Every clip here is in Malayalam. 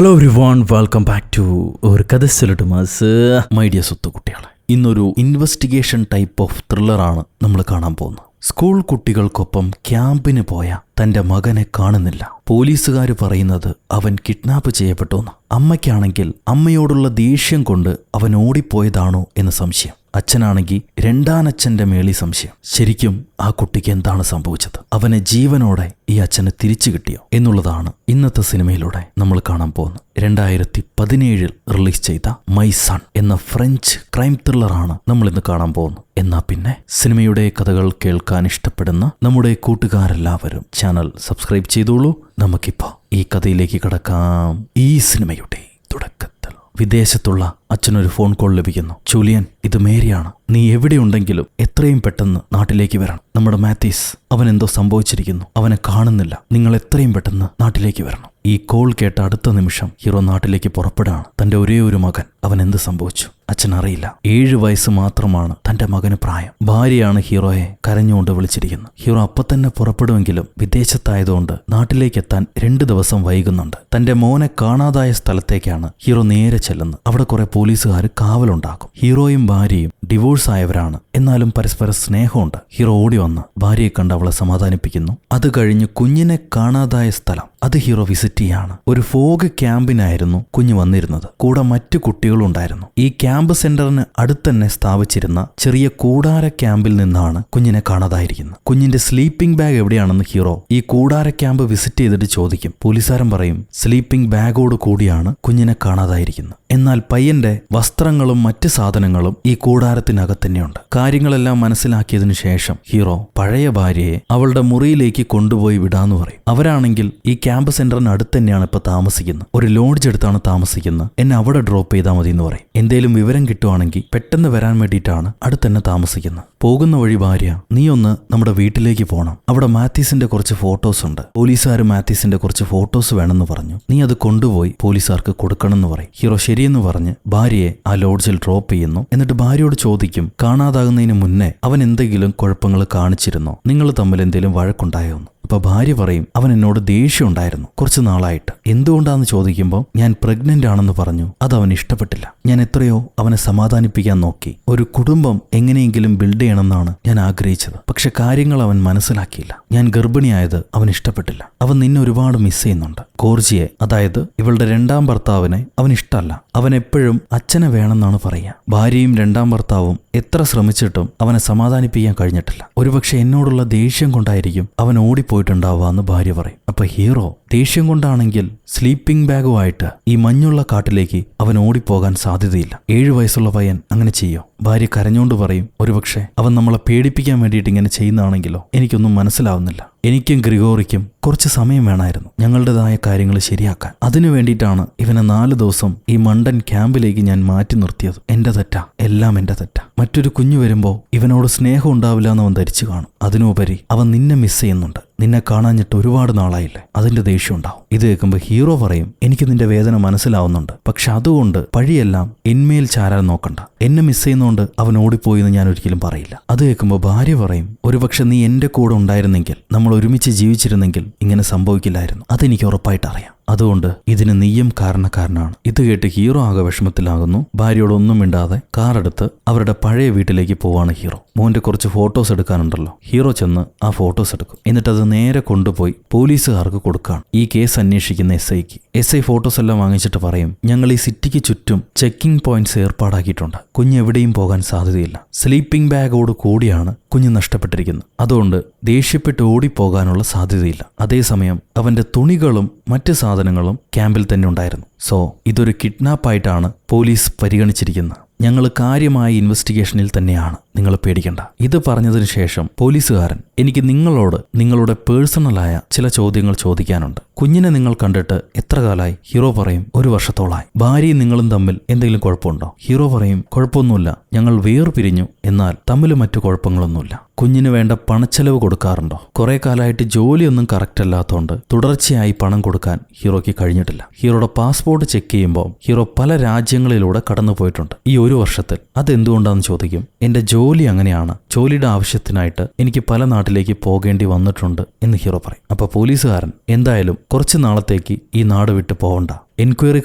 Hello everyone, welcome back to ഒരു കഥ സിലിട്ടുമാസ് മൈ ഡിയർ സുത്തുകുട്ടികളെ. ഇന്നൊരു ഇൻവെസ്റ്റിഗേഷൻ ടൈപ്പ് ഓഫ് ത്രില്ലറാണ് നമ്മൾ കാണാൻ പോകുന്നത്. സ്കൂൾ കുട്ടികൾക്കൊപ്പം ക്യാമ്പിന് പോയ തന്റെ മകനെ കാണുന്നില്ല. പോലീസുകാർ പറയുന്നത് അവൻ കിഡ്നാപ്പ് ചെയ്യപ്പെട്ടു. അമ്മയ്ക്കാണെങ്കിൽ അമ്മയോടുള്ള ദേഷ്യം കൊണ്ട് അവൻ ഓടിപ്പോയതാണോ എന്ന് സംശയം. അച്ഛനാണെങ്കിൽ രണ്ടാനച്ഛന്റെ മേളി സംശയം. ശരിക്കും ആ കുട്ടിക്ക് എന്താണ് സംഭവിച്ചത്? അവനെ ജീവനോടെ ഈ അച്ഛന് തിരിച്ചു കിട്ടിയോ എന്നുള്ളതാണ് ഇന്നത്തെ സിനിമയിലൂടെ നമ്മൾ കാണാൻ പോകുന്നത്. 2017 റിലീസ് ചെയ്ത മൈ സൺ എന്ന ഫ്രഞ്ച് ക്രൈം ത്രില്ലറാണ് നമ്മൾ ഇന്ന് കാണാൻ പോകുന്നത്. എന്നാ പിന്നെ സിനിമയുടെ കഥകൾ കേൾക്കാൻ ഇഷ്ടപ്പെടുന്ന നമ്മുടെ കൂട്ടുകാരെല്ലാവരും ചാനൽ സബ്സ്ക്രൈബ് ചെയ്തോളൂ. നമുക്കിപ്പോ ഈ കഥയിലേക്ക് കടക്കാം. ഈ സിനിമയുടെ തുടക്കത്തിൽ വിദേശത്തുള്ള അച്ഛനൊരു ഫോൺ കോൾ ലഭിക്കുന്നു. ജൂലിയൻ, ഇത് മേരിയാണ്. നീ എവിടെയുണ്ടെങ്കിലും എത്രയും പെട്ടെന്ന് നാട്ടിലേക്ക് വരണം. നമ്മുടെ മാത്യൂസ്, അവൻ എന്തോ സംഭവിച്ചിരിക്കുന്നു. അവനെ കാണുന്നില്ല. നിങ്ങൾ എത്രയും പെട്ടെന്ന് നാട്ടിലേക്ക് വരണം. ഈ കോൾ കേട്ട അടുത്ത നിമിഷം ഹീറോ നാട്ടിലേക്ക് പുറപ്പെടുകയാണ്. തന്റെ ഒരേ ഒരു മകൻ, അവൻ എന്ത് സംഭവിച്ചു? അച്ഛൻ അറിയില്ല. 7 വയസ്സ് മാത്രമാണ് തന്റെ മകന് പ്രായം. ഭാര്യയാണ് ഹീറോയെ കരഞ്ഞുകൊണ്ട് വിളിച്ചിരിക്കുന്നത്. ഹീറോ അപ്പൊ തന്നെ പുറപ്പെടുമെങ്കിലും വിദേശത്തായതുകൊണ്ട് നാട്ടിലേക്ക് എത്താൻ 2 ദിവസം വൈകുന്നുണ്ട്. തന്റെ മോനെ കാണാതായ സ്ഥലത്തേക്കാണ് ഹീറോ നേരെ ചെല്ലുന്നത്. അവിടെ കുറെ പോലീസുകാർ കാവലുണ്ടാക്കും. ഹീറോയും ഭാര്യയും ഡിവോഴ്സ് ആയവരാണ്, എന്നാലും പരസ്പര സ്നേഹമുണ്ട്. ഹീറോ ഓടി വന്ന് ഭാര്യയെ കണ്ട് അവളെ സമാധാനിപ്പിക്കുന്നു. അത് കഴിഞ്ഞ് കുഞ്ഞിനെ കാണാതായ സ്ഥലം അത് ഹീറോ വിസിറ്റ് ചെയ്യാണ്. ഒരു ഫോഗ് ക്യാമ്പിനായിരുന്നു കുഞ്ഞ് വന്നിരുന്നത്. കൂടെ മറ്റു കുട്ടികളും ഉണ്ടായിരുന്നു. ഈ ക്യാമ്പ് സെന്ററിന് അടുത്തന്നെ സ്ഥാപിച്ചിരുന്ന ചെറിയ കൂടാര ക്യാമ്പിൽ നിന്നാണ് കുഞ്ഞിനെ കാണാതായിരിക്കുന്നത്. കുഞ്ഞിന്റെ സ്ലീപ്പിംഗ് ബാഗ് എവിടെയാണെന്ന് ഹീറോ ഈ കൂടാര ക്യാമ്പ് വിസിറ്റ് ചെയ്തിട്ട് ചോദിക്കും. പോലീസുകാരൻ പറയും സ്ലീപ്പിംഗ് ബാഗോട് കൂടിയാണ് കുഞ്ഞിനെ കാണാതായിരിക്കുന്നത്. എന്നാൽ പയ്യന്റെ വസ്ത്രങ്ങളും മറ്റ് സാധനങ്ങളും ഈ കൂടാരത്തിനകത്ത് തന്നെയുണ്ട്. കാര്യങ്ങളെല്ലാം മനസ്സിലാക്കിയതിനു ശേഷം ഹീറോ പഴയ ഭാര്യയെ അവളുടെ മുറിയിലേക്ക് കൊണ്ടുപോയി വിടാന്ന് പറയും. അവരാണെങ്കിൽ ഈ ക്യാമ്പ് സെന്ററിന് അടുത്ത് തന്നെയാണ് ഇപ്പൊ താമസിക്കുന്നത്. ഒരു ലോഡ്ജ് എടുത്താണ് താമസിക്കുന്നത്. എന്നെ അവിടെ ഡ്രോപ്പ് ചെയ്താൽ മതി എന്ന് പറയും. എന്തേലും വിവരം കിട്ടുവാണെങ്കിൽ പെട്ടെന്ന് വരാൻ വേണ്ടിയിട്ടാണ് അടുത്തന്നെ താമസിക്കുന്നത്. പോകുന്ന വഴി ഭാര്യ, നീ ഒന്ന് നമ്മുടെ വീട്ടിലേക്ക് പോകണം. അവിടെ മാത്യൂസിന്റെ കുറച്ച് ഫോട്ടോസ് ഉണ്ട്. പോലീസുകാർ മാത്യൂസിന്റെ കുറച്ച് ഫോട്ടോസ് വേണമെന്ന് പറഞ്ഞു. നീ അത് കൊണ്ടുപോയി പോലീസുകാർക്ക് കൊടുക്കണമെന്ന് പറയും. ഹീറോ ശരിയെന്ന് പറഞ്ഞ് ഭാര്യയെ ആ ലോഡ്ജിൽ ഡ്രോപ്പ് ചെയ്യുന്നു. എന്നിട്ട് ഭാര്യയോട് ചോദിക്കും, കാണാതാകുന്നതിന് മുന്നേ അവൻ എന്തെങ്കിലും കുഴപ്പങ്ങൾ കാണിച്ചിരുന്നോ? നിങ്ങൾ തമ്മിൽ എന്തെങ്കിലും വഴക്കുണ്ടായോ? അപ്പൊ ഭാര്യ പറയും, അവൻ എന്നോട് ദേഷ്യം ഉണ്ടായിരുന്നു കുറച്ചു നാളായിട്ട്. എന്തുകൊണ്ടാന്ന് ചോദിക്കുമ്പോൾ ഞാൻ പ്രഗ്നന്റ് ആണെന്ന് പറഞ്ഞു. അത് അവൻ ഇഷ്ടപ്പെട്ടില്ല. ഞാൻ എത്രയോ അവനെ സമാധാനിപ്പിക്കാൻ നോക്കി. ഒരു കുടുംബം എങ്ങനെയെങ്കിലും ബിൽഡ് ചെയ്യണമെന്നാണ് ഞാൻ ആഗ്രഹിച്ചത്. പക്ഷെ കാര്യങ്ങൾ അവൻ മനസ്സിലാക്കിയില്ല. ഞാൻ ഗർഭിണിയായത് അവൻ ഇഷ്ടപ്പെട്ടില്ല. അവൻ നിന്നെ ഒരുപാട് മിസ് ചെയ്യുന്നുണ്ട്. കോർജിയെ, അതായത് ഇവളുടെ 2ാം ഭർത്താവിനെ അവൻ ഇഷ്ടമല്ല. അവൻ എപ്പോഴും അച്ഛനെ വേണമെന്നാണ് പറയുക. ഭാര്യയും 2ാം ഭർത്താവും എത്ര ശ്രമിച്ചിട്ടും അവനെ സമാധാനിപ്പിക്കാൻ കഴിഞ്ഞിട്ടില്ല. ഒരുപക്ഷെ എന്നോടുള്ള ദേഷ്യം കൊണ്ടായിരിക്കും അവൻ ഓടിപ്പോയിട്ടുണ്ടാവാന്ന് ഭാര്യ പറയും. അപ്പൊ ഹീറോ, ദേഷ്യം കൊണ്ടാണെങ്കിൽ സ്ലീപ്പിംഗ് ബാഗുമായിട്ട് ഈ മഞ്ഞുള്ള കാട്ടിലേക്ക് അവൻ ഓടിപ്പോകാൻ സാധ്യതയില്ല. 7 വയസ്സുള്ള പയ്യൻ അങ്ങനെ ചെയ്യോ? ഭാര്യ കരഞ്ഞോണ്ട് പറയും, ഒരുപക്ഷെ അവൻ നമ്മളെ പേടിപ്പിക്കാൻ വേണ്ടിയിട്ട് ഇങ്ങനെ ചെയ്യുന്നതാണെങ്കിലോ? എനിക്കൊന്നും മനസ്സിലാവുന്നില്ല. എനിക്കും ഗ്രിഗോറിക്കും കുറച്ച് സമയം വേണമായിരുന്നു ഞങ്ങളുടേതായ കാര്യങ്ങൾ ശരിയാക്കാൻ. അതിനു വേണ്ടിയിട്ടാണ് ഇവനെ 4 ദിവസം ഈ മണ്ടൻ ക്യാമ്പിലേക്ക് ഞാൻ മാറ്റി നിർത്തിയത്. എന്റെ തെറ്റാ, എല്ലാം എന്റെ തെറ്റാ. മറ്റൊരു കുഞ്ഞു വരുമ്പോ ഇവനോട് സ്നേഹം ഉണ്ടാവില്ല എന്ന് അവൻ ധരിച്ചു കാണും. അതിനുപരി അവൻ നിന്നെ മിസ് ചെയ്യുന്നുണ്ട്. നിന്നെ കാണാഞ്ഞിട്ട് ഒരുപാട് നാളായില്ലേ, അതിന്റെ ദേഷ്യം ഉണ്ടാവും. ഇത് കേൾക്കുമ്പോൾ ഹീറോ പറയും, എനിക്ക് നിന്റെ വേദന മനസ്സിലാവുന്നുണ്ട്. പക്ഷെ അതുകൊണ്ട് പഴിയെല്ലാം എന്മേൽ ചാരാൻ നോക്കണ്ട. എന്നെ മിസ് ചെയ്യുന്നോണ്ട് അവൻ ഓടിപ്പോയി എന്ന് ഞാൻ ഒരിക്കലും പറയില്ല. അത് കേൾക്കുമ്പോൾ ഭാര്യ പറയും, ഒരുപക്ഷെ നീ എന്റെ കൂടെ ഉണ്ടായിരുന്നെങ്കിൽ, നമ്മൾ ഒരുമിച്ച് ജീവിച്ചിരുന്നെങ്കിൽ ഇങ്ങനെ സംഭവിക്കില്ലായിരുന്നു. അതെനിക്ക് ഉറപ്പായിട്ട് അറിയാം. അതുകൊണ്ട് ഇതിന് നീയും കാരണക്കാരനാണ്. ഇത് കേട്ട് ഹീറോ ആകെ വിഷമത്തിലാകുന്നു. ഭാര്യയോട് ഒന്നും മിണ്ടാതെ കാറെടുത്ത് അവരുടെ പഴയ വീട്ടിലേക്ക് പോവാണ് ഹീറോ. മോന്റെ കുറച്ച് ഫോട്ടോസ് എടുക്കാനുണ്ടല്ലോ. ഹീറോ ചെന്ന് ആ ഫോട്ടോസ് എടുക്കും. എന്നിട്ട് അത് നേരെ കൊണ്ടുപോയി പോലീസുകാർക്ക് കൊടുക്കുകയാണ്. ഈ കേസ് അന്വേഷിക്കുന്ന SIക്ക്. SI ഫോട്ടോസ് എല്ലാം വാങ്ങിച്ചിട്ട് പറയും, ഞങ്ങൾ ഈ സിറ്റിക്ക് ചുറ്റും ചെക്കിംഗ് പോയിന്റ്സ് ഏർപ്പാടാക്കിയിട്ടുണ്ട്. കുഞ്ഞ് എവിടെയും പോകാൻ സാധ്യതയില്ല. സ്ലീപ്പിംഗ് ബാഗോട് കൂടിയാണ് കുഞ്ഞ് നഷ്ടപ്പെട്ടിരിക്കുന്നത്. അതുകൊണ്ട് ദേഷ്യപ്പെട്ട് ഓടിപ്പോകാനുള്ള സാധ്യതയില്ല. അതേസമയം അവന്റെ തുണികളും മറ്റ് സാധനങ്ങളും ക്യാമ്പിൽ തന്നെ ഉണ്ടായിരുന്നു. സോ ഇതൊരു കിഡ്നാപ്പായിട്ടാണ് പോലീസ് പരിഗണിച്ചിരിക്കുന്നത്. ഞങ്ങൾ കാര്യമായ ഇൻവെസ്റ്റിഗേഷനിൽ തന്നെയാണ്, നിങ്ങൾ പേടിക്കണ്ട. ഇത് പറഞ്ഞതിന് ശേഷം പോലീസുകാരൻ, എനിക്ക് നിങ്ങളോട് നിങ്ങളുടെ പേഴ്സണലായ ചില ചോദ്യങ്ങൾ ചോദിക്കാനുണ്ട്. കുഞ്ഞിനെ നിങ്ങൾ കണ്ടിട്ട് എത്ര കാലമായി? ഹീറോ പറയും, 1 വർഷത്തോളായി. ഭാര്യയും നിങ്ങളും തമ്മിൽ എന്തെങ്കിലും കുഴപ്പമുണ്ടോ? ഹീറോ പറയും, കുഴപ്പമൊന്നുമില്ല. ഞങ്ങൾ വേർപിരിഞ്ഞു. എന്നാൽ തമ്മിൽ മറ്റു കുഴപ്പങ്ങളൊന്നുമില്ല. കുഞ്ഞിന് വേണ്ട പണച്ചെലവ് കൊടുക്കാറുണ്ടോ? കുറെ കാലമായിട്ട് ജോലിയൊന്നും കറക്റ്റ് അല്ലാത്തതുകൊണ്ട് തുടർച്ചയായി പണം കൊടുക്കാൻ ഹീറോയ്ക്ക് കഴിഞ്ഞിട്ടില്ല. ഹീറോയുടെ പാസ്പോർട്ട് ചെക്ക് ചെയ്യുമ്പോൾ ഹീറോ പല രാജ്യങ്ങളിലൂടെ കടന്നു പോയിട്ടുണ്ട് ഈ 1 വർഷത്തിൽ. അതെന്തുകൊണ്ടാണെന്ന് ചോദിക്കും. എന്റെ ജോലി അങ്ങനെയാണ്. ജോലിയുടെ ആവശ്യത്തിനായിട്ട് എനിക്ക് പല നാട്ടിലേക്ക് പോകേണ്ടി വന്നിട്ടുണ്ട് എന്ന് ഹീറോ പറയും. അപ്പൊ പോലീസുകാരൻ, എന്തായാലും കുറച്ച് നാളത്തേക്ക് ഈ നാട് വിട്ട് പോകണ്ട. എൻക്വയറി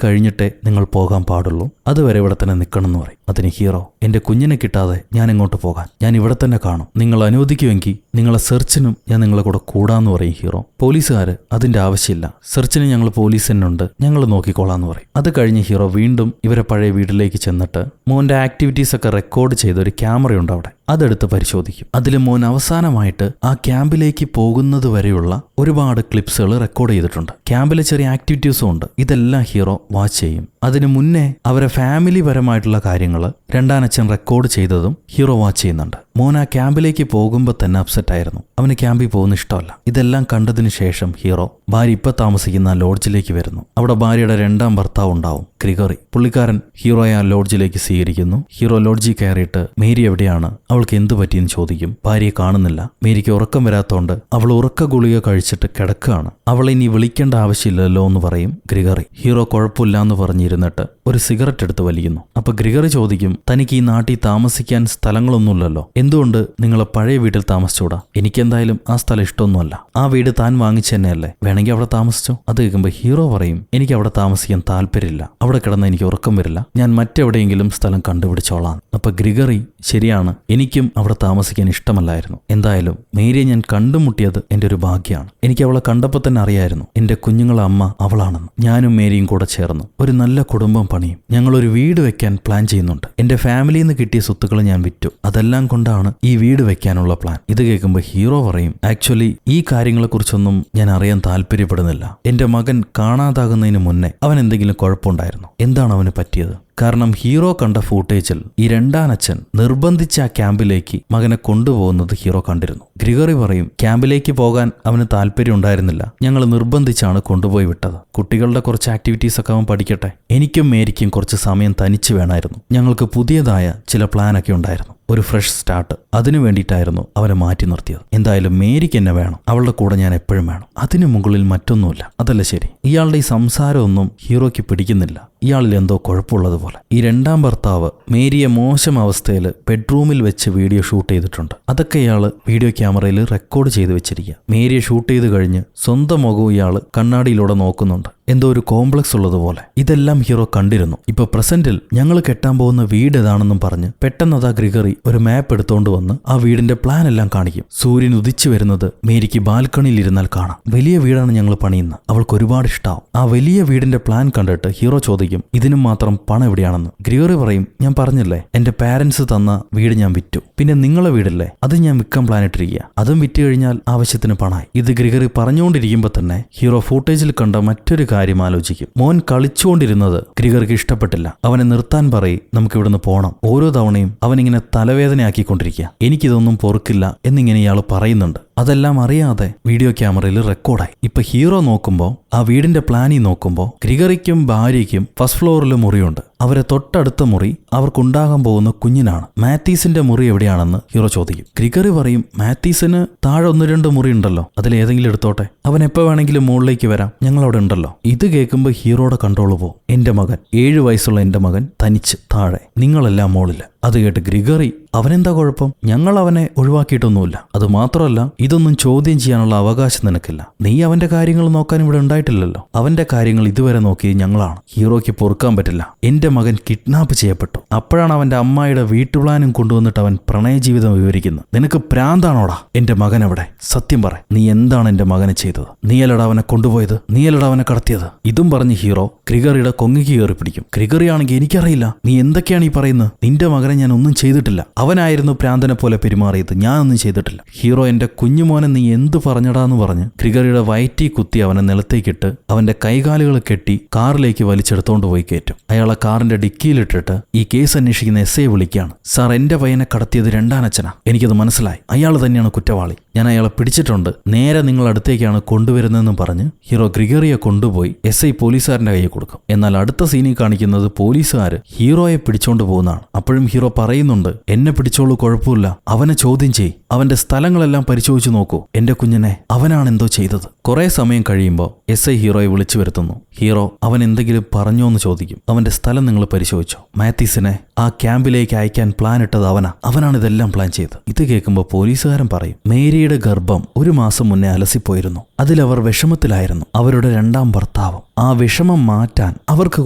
കഴിഞ്ഞിട്ടേ നിങ്ങൾ പോകാൻ പാടുള്ളൂ, അതുവരെ ഇവിടെ തന്നെ നിൽക്കണം എന്ന് പറയും. അതിന് ഹീറോ, എന്റെ കുഞ്ഞിനെ കിട്ടാതെ ഞാൻ എങ്ങോട്ട് പോകാൻ, ഞാൻ ഇവിടെ തന്നെ കാണും, നിങ്ങൾ അനുവദിക്കുമെങ്കിൽ നിങ്ങളെ സെർച്ചിനും ഞാൻ നിങ്ങളെ കൂടെ കൂടാന്ന് പറയും ഹീറോ. പോലീസുകാർ അതിന്റെ ആവശ്യമില്ല, സെർച്ചിന് ഞങ്ങൾ പോലീസ് തന്നെ ഉണ്ട്, ഞങ്ങൾ നോക്കിക്കോളാന്ന് പറയും. അത് കഴിഞ്ഞ് ഹീറോ വീണ്ടും ഇവരെ പഴയ വീട്ടിലേക്ക് ചെന്നിട്ട് മോന്റെ ആക്ടിവിറ്റീസ് ഒക്കെ റെക്കോർഡ് ചെയ്ത ഒരു ക്യാമറയുണ്ട് അവിടെ, അതെടുത്ത് പരിശോധിക്കും. അതിൽ മോൻ അവസാനമായിട്ട് ആ ക്യാമ്പിലേക്ക് പോകുന്നത് വരെയുള്ള ഒരുപാട് ക്ലിപ്സുകൾ റെക്കോർഡ് ചെയ്തിട്ടുണ്ട്. ക്യാമ്പിലെ ചെറിയ ആക്ടിവിറ്റീസും ഉണ്ട്. ഇതെല്ലാം ഹീറോ വാച്ച് ചെയ്യും. അതിനു മുന്നേ അവരെ ഫാമിലി പരമായിട്ടുള്ള കാര്യങ്ങൾ രണ്ടാനച്ഛൻ റെക്കോർഡ് ചെയ്തതും ഹീറോ വാച്ച് ചെയ്യുന്നുണ്ട്. മോൻ ആ ക്യാമ്പിലേക്ക് പോകുമ്പോൾ തന്നെ അപ്സെറ്റ് ആയിരുന്നു, അവന് ക്യാമ്പിൽ പോകുന്ന ഇഷ്ടമല്ല. ഇതെല്ലാം കണ്ടതിന് ശേഷം ഹീറോ ഭാര്യ ഇപ്പൊ താമസിക്കുന്ന ആ ലോഡ്ജിലേക്ക് വരുന്നു. അവിടെ ഭാര്യയുടെ രണ്ടാം ഭർത്താവ് ഉണ്ടാവും, ഗ്രിഗറി. പുള്ളിക്കാരൻ ഹീറോയെ ആ ലോഡ്ജിലേക്ക് സ്വീകരിക്കുന്നു. ഹീറോ ലോഡ്ജിൽ കയറിയിട്ട് മേരി എവിടെയാണ്, അവൾക്ക് എന്ത് പറ്റിയെന്ന് ചോദിക്കും. ഭാര്യയെ കാണുന്നില്ല. മേരിക്ക് ഉറക്കം വരാത്തോണ്ട് അവൾ ഉറക്ക ഗുളിക കഴിച്ചിട്ട് കിടക്കുകയാണ്. അവളെ ഇനി വിളിക്കേണ്ട ആവശ്യമില്ലല്ലോ എന്ന് പറയും ഗ്രിഗറി. ഹീറോ കുഴപ്പമില്ല എന്ന് പറഞ്ഞിരുന്നിട്ട് ഒരു സിഗരറ്റ് എടുത്ത് വലിക്കുന്നു. അപ്പൊ ഗ്രിഗറി ചോദിക്കും, തനിക്ക് ഈ നാട്ടിൽ താമസിക്കാൻ സ്ഥലങ്ങളൊന്നുമില്ലല്ലോ, എന്തുകൊണ്ട് നിങ്ങളെ പഴയ വീട്ടിൽ താമസിച്ചൂടാ? എനിക്കെന്തായാലും ആ സ്ഥലം ഇഷ്ടമൊന്നുമല്ല, ആ വീട് താൻ വാങ്ങിച്ചു തന്നെയല്ലേ, വേണമെങ്കിൽ അവിടെ താമസിച്ചോ. അത് കേൾക്കുമ്പോൾ ഹീറോ പറയും, എനിക്ക് അവിടെ താമസിക്കാൻ താല്പര്യമില്ല, അവിടെ കിടന്ന് എനിക്ക് ഉറക്കം വരില്ല, ഞാൻ മറ്റെവിടെയെങ്കിലും സ്ഥലം കണ്ടുപിടിച്ചോളാം. അപ്പൊ ഗ്രിഗറി, ശരിയാണ്, എനിക്കും അവിടെ താമസിക്കാൻ ഇഷ്ടമല്ലായിരുന്നു, എന്തായാലും മേരിയെ ഞാൻ കണ്ടുമുട്ടിയത് എന്റെ ഒരു ഭാഗ്യമാണ്. എനിക്ക് അവളെ കണ്ടപ്പോൾ തന്നെ അറിയായിരുന്നു എന്റെ കുഞ്ഞുങ്ങളെ അമ്മ അവളാണെന്ന്. ഞാനും മേരിയും കൂടെ ചേർന്ന് ഒരു നല്ല കുടുംബം പണിയും, ഞങ്ങളൊരു വീട് വെക്കാൻ പ്ലാൻ ചെയ്യുന്നുണ്ട്. എന്റെ ഫാമിലിയിൽ നിന്ന് കിട്ടിയ സ്വത്തുക്കൾ ഞാൻ വിറ്റു, അതെല്ലാം കൊണ്ടാണ് ഈ വീട് വെക്കാനുള്ള പ്ലാൻ. ഇത് കേൾക്കുമ്പോൾ ഹീറോ പറയും, ആക്ച്വലി ഈ കാര്യങ്ങളെക്കുറിച്ചൊന്നും ഞാൻ അറിയാൻ താല്പര്യപ്പെടുന്നില്ല. എന്റെ മകൻ കാണാതാകുന്നതിന് മുന്നേ അവൻ എന്തെങ്കിലും കുഴപ്പമുണ്ടായിരുന്നു, എന്താണ് അവന് പറ്റിയത്? കാരണം ഹീറോ കണ്ട ഫൂട്ടേജിൽ ഈ രണ്ടാനച്ഛൻ നിർബന്ധിച്ച ആ ക്യാമ്പിലേക്ക് മകനെ കൊണ്ടുപോകുന്നത് ഹീറോ കണ്ടിരുന്നു. ഗ്രിഗറി പറയും, ക്യാമ്പിലേക്ക് പോകാൻ അവന് താല്പര്യം ഉണ്ടായിരുന്നില്ല, ഞങ്ങൾ നിർബന്ധിച്ചാണ് കൊണ്ടുപോയി വിട്ടത്. കുട്ടികളുടെ കുറച്ച് ആക്ടിവിറ്റീസ് ഒക്കെ അവൻ പഠിക്കട്ടെ, എനിക്കും മേരിക്കും കുറച്ച് സമയം തനിച്ച് വേണമായിരുന്നു, ഞങ്ങൾക്ക് പുതിയതായ ചില പ്ലാനൊക്കെ ഉണ്ടായിരുന്നു, ഒരു ഫ്രഷ് സ്റ്റാർട്ട്. അതിനു വേണ്ടിയിട്ടായിരുന്നു അവനെ മാറ്റി നിർത്തിയത്. എന്തായാലും മേരിക്ക് എന്നെ വേണം, അവളുടെ കൂടെ ഞാൻ എപ്പോഴും വേണം, അതിനു മുകളിൽ മറ്റൊന്നുമില്ല. അതല്ല ശരി. ഇയാളുടെ ഈ സംസാരമൊന്നും ഹീറോയ്ക്ക് പിടിക്കുന്നില്ല, ഇയാളിൽ എന്തോ കുഴപ്പമുള്ളതുപോലെ. ഈ രണ്ടാം ഭർത്താവ് മേരിയെ മോശം അവസ്ഥയിൽ ബെഡ്റൂമിൽ വെച്ച് വീഡിയോ ഷൂട്ട് ചെയ്തിട്ടുണ്ട്. അതൊക്കെ ഇയാള് വീഡിയോ ക്യാമറയിൽ റെക്കോർഡ് ചെയ്ത് വെച്ചിരിക്കുക. മേരിയെ ഷൂട്ട് ചെയ്ത് കഴിഞ്ഞ് സ്വന്തം മുഖവും ഇയാള് കണ്ണാടിയിലൂടെ നോക്കുന്നുണ്ട്, എന്തോ ഒരു കോംപ്ലക്സ് ഉള്ളതുപോലെ. ഇതെല്ലാം ഹീറോ കണ്ടിരുന്നു. ഇപ്പൊ പ്രസന്റിൽ ഞങ്ങൾ കെട്ടാൻ പോകുന്ന വീട് ഏതാണെന്നും പറഞ്ഞ് പെട്ടെന്നതാ ഗ്രിഗറി ഒരു മാപ്പ് എടുത്തോണ്ട് വന്ന് ആ വീടിന്റെ പ്ലാൻ എല്ലാം കാണിക്കും. സൂര്യൻ ഉദിച്ചു വരുന്നത് മേരിക്ക് ബാൽക്കണിയിൽ ഇരുന്നാൽ കാണാം. വലിയ വീടാണ് ഞങ്ങൾ പണിയുന്നത്, അവൾക്ക് ഒരുപാട് ഇഷ്ടാവും. ആ വലിയ വീടിന്റെ പ്ലാൻ കണ്ടിട്ട് ഹീറോ ചോദിക്കും, ഇതിനും മാത്രം പണം എവിടെയാണെന്ന്. ഗ്രിഗറി പറയും, ഞാൻ പറഞ്ഞില്ലേ എന്റെ പാരന്റ്സ് തന്ന വീട് ഞാൻ വിറ്റു, പിന്നെ നിങ്ങളെ വീടല്ലേ അത് ഞാൻ വിൽക്കാൻ പ്ലാൻ ഇട്ടിരിക്കുക, അതും വിറ്റ് കഴിഞ്ഞാൽ ആവശ്യത്തിന് പണമായി. ഇത് ഗ്രിഗറി പറഞ്ഞുകൊണ്ടിരിക്കുമ്പോ തന്നെ ഹീറോ ഫൂട്ടേജിൽ കണ്ട മറ്റൊരു കാര്യം ആലോചിക്കും. മോൻ കളിച്ചുകൊണ്ടിരുന്നത് ഗ്രിഗറിക്ക് ഇഷ്ടപ്പെട്ടില്ല. അവനെ നിർത്താൻ പറയും, നമുക്ക് ഇവിടുന്ന് പോണം. ഓരോ തവണയും അവനിങ്ങനെ തലവേദനയാക്കിക്കൊണ്ടിരിക്കുക. എനിക്കിതൊന്നും പൊറുക്കില്ല എന്നിങ്ങനെ ഇയാൾ പറയുന്നുണ്ട്. അതെല്ലാം അറിയാതെ വീഡിയോ ക്യാമറയിൽ റെക്കോർഡായി. ഇപ്പൊ ഹീറോ നോക്കുമ്പോൾ ആ വീടിന്റെ പ്ലാനിൽ നോക്കുമ്പോൾ ഗ്രിഗറിക്കും ഭാര്യയ്ക്കും ഫസ്റ്റ് ഫ്ലോറിൽ മുറിയുണ്ട്. അവരെ തൊട്ടടുത്ത മുറി അവർക്കുണ്ടാകാൻ പോകുന്ന കുഞ്ഞിനാണ്. മാത്തീസിന്റെ മുറി എവിടെയാണെന്ന് ഹീറോ ചോദിക്കും. ഗ്രിഗറി പറയും, മാത്തീസിന് താഴെ 1-2 മുറി ഉണ്ടല്ലോ, അതിലേതെങ്കിലും എടുത്തോട്ടെ, അവൻ എപ്പോ വേണമെങ്കിലും മുകളിലേക്ക് വരാം, ഞങ്ങളവിടെ ഉണ്ടല്ലോ. ഇത് കേൾക്കുമ്പോൾ ഹീറോയുടെ കൺട്രോൾ പോവും. എന്റെ മകൻ, 7 വയസ്സുള്ള എന്റെ മകൻ തനിച്ച് താഴെ, നിങ്ങളെല്ലാം മുകളില്. അത് കേട്ട് ഗ്രിഗറി, അവനെന്താ കുഴപ്പം, ഞങ്ങൾ അവനെ ഒഴിവാക്കിയിട്ടൊന്നുമില്ല, അത് മാത്രമല്ല ഇതൊന്നും ചോദ്യം ചെയ്യാനുള്ള അവകാശം നിനക്കില്ല, നീ അവന്റെ കാര്യങ്ങൾ നോക്കാൻ ഇവിടെ ഉണ്ടായിട്ടില്ലല്ലോ, അവന്റെ കാര്യങ്ങൾ ഇതുവരെ നോക്കിയത് ഞങ്ങളാണ്. ഹീറോയ്ക്ക് പൊറുക്കാൻ പറ്റില്ല. എന്റെ മകൻ കിഡ്നാപ്പ് ചെയ്യപ്പെട്ടു. അപ്പോഴാണ് അവന്റെ അമ്മായിയുടെ വീട്ടുപ്ലാനും കൊണ്ടുവന്നിട്ട് അവൻ പ്രണയജീവിതം വിവരിക്കുന്നത്. നിനക്ക് പ്രാന്താണോടാ? എന്റെ മകൻ എവിടെ? സത്യം പറ, നീ എന്താണ് എന്റെ മകനെ ചെയ്തത്? നീയല്ലടാ അവനെ കൊണ്ടുപോയത്, നീയല്ലടാ അവനെ കടത്തിയത്. ഇതും പറഞ്ഞ് ഹീറോ ഗ്രിഗറിയുടെ കൊങ്ങിക്ക് കയറി പിടിക്കും. ഗ്രിഗറി ആണെങ്കിൽ, എനിക്കറിയില്ല, നീ എന്തൊക്കെയാണ് ഈ പറയുന്നത്, നിന്റെ മകനെ ഞാൻ ഒന്നും ചെയ്തിട്ടില്ല, അവനായിരുന്നു പ്രാന്തനെ പോലെ പെരുമാറിയത്, ഞാനൊന്നും ചെയ്തിട്ടില്ല. ഹീറോ, എന്റെ കുഞ്ഞുമോനെ നീ എന്ത് പറഞ്ഞടാന്ന് പറഞ്ഞ് ഗ്രിഗറിയുടെ വയറ്റി കുത്തി അവനെ നിലത്തേക്കിട്ട് അവന്റെ കൈകാലുകൾ കെട്ടി കാറിലേക്ക് വലിച്ചെടുത്തോണ്ട് പോയി കയറ്റും. അയാളെ കാറിന്റെ ഡിക്കിയിലിട്ടിട്ട് ഈ കേസ് അന്വേഷിക്കുന്ന എസ് ഐ വിളിക്കുകയാണ്. സാർ, എന്റെ പയ്യനെ കടത്തിയത് രണ്ടാനച്ഛനാ, എനിക്കത് മനസ്സിലായി, അയാൾ തന്നെയാണ് കുറ്റവാളി, ഞാൻ അയാളെ പിടിച്ചിട്ടുണ്ട്, നേരെ നിങ്ങൾ അടുത്തേക്കാണ് കൊണ്ടുവരുന്നതെന്നും പറഞ്ഞ് ഹീറോ ഗ്രിഗറിയെ കൊണ്ടുപോയി എസ് ഐ പോലീസുകാരന്റെ കയ്യിൽ കൊടുക്കും. എന്നാൽ അടുത്ത സീനിൽ കാണിക്കുന്നത് പോലീസുകാർ ഹീറോയെ പിടിച്ചോണ്ട് പോകുന്നതാണ്. അപ്പോഴും ഹീറോ പറയുന്നുണ്ട്, എന്നെ പിടിച്ചോളൂ, കുഴപ്പമില്ല, അവനെ ചോദ്യം ചെയ്, അവന്റെ സ്ഥലങ്ങളെല്ലാം പരിശോധിച്ചു നോക്കൂ, എന്റെ കുഞ്ഞിനെ അവനാണ് എന്തോ ചെയ്തത്. കുറെ സമയം കഴിയുമ്പോൾ എസ് ഐ ഹീറോയെ വിളിച്ചു വരുത്തുന്നു. ഹീറോ, അവൻ എന്തെങ്കിലും പറഞ്ഞോ എന്ന് ചോദിക്കും. അവന്റെ സ്ഥലം നിങ്ങൾ പരിശോധിച്ചോ? മാത്തീസിനെ ആ ക്യാമ്പിലേക്ക് അയക്കാൻ പ്ലാൻ ഇട്ടത് അവനാണ് ഇതെല്ലാം പ്ലാൻ ചെയ്തത്. ഇത് കേൾക്കുമ്പോൾ പോലീസുകാരൻ പറയും, മേരിയുടെ ഗർഭം 1 മാസം മുന്നേ അലസിപ്പോയിരുന്നു, അതിലവർ വിഷമത്തിലായിരുന്നു, അവരുടെ രണ്ടാം ഭർത്താവും ആ വിഷമം മാറ്റാൻ അവർക്ക്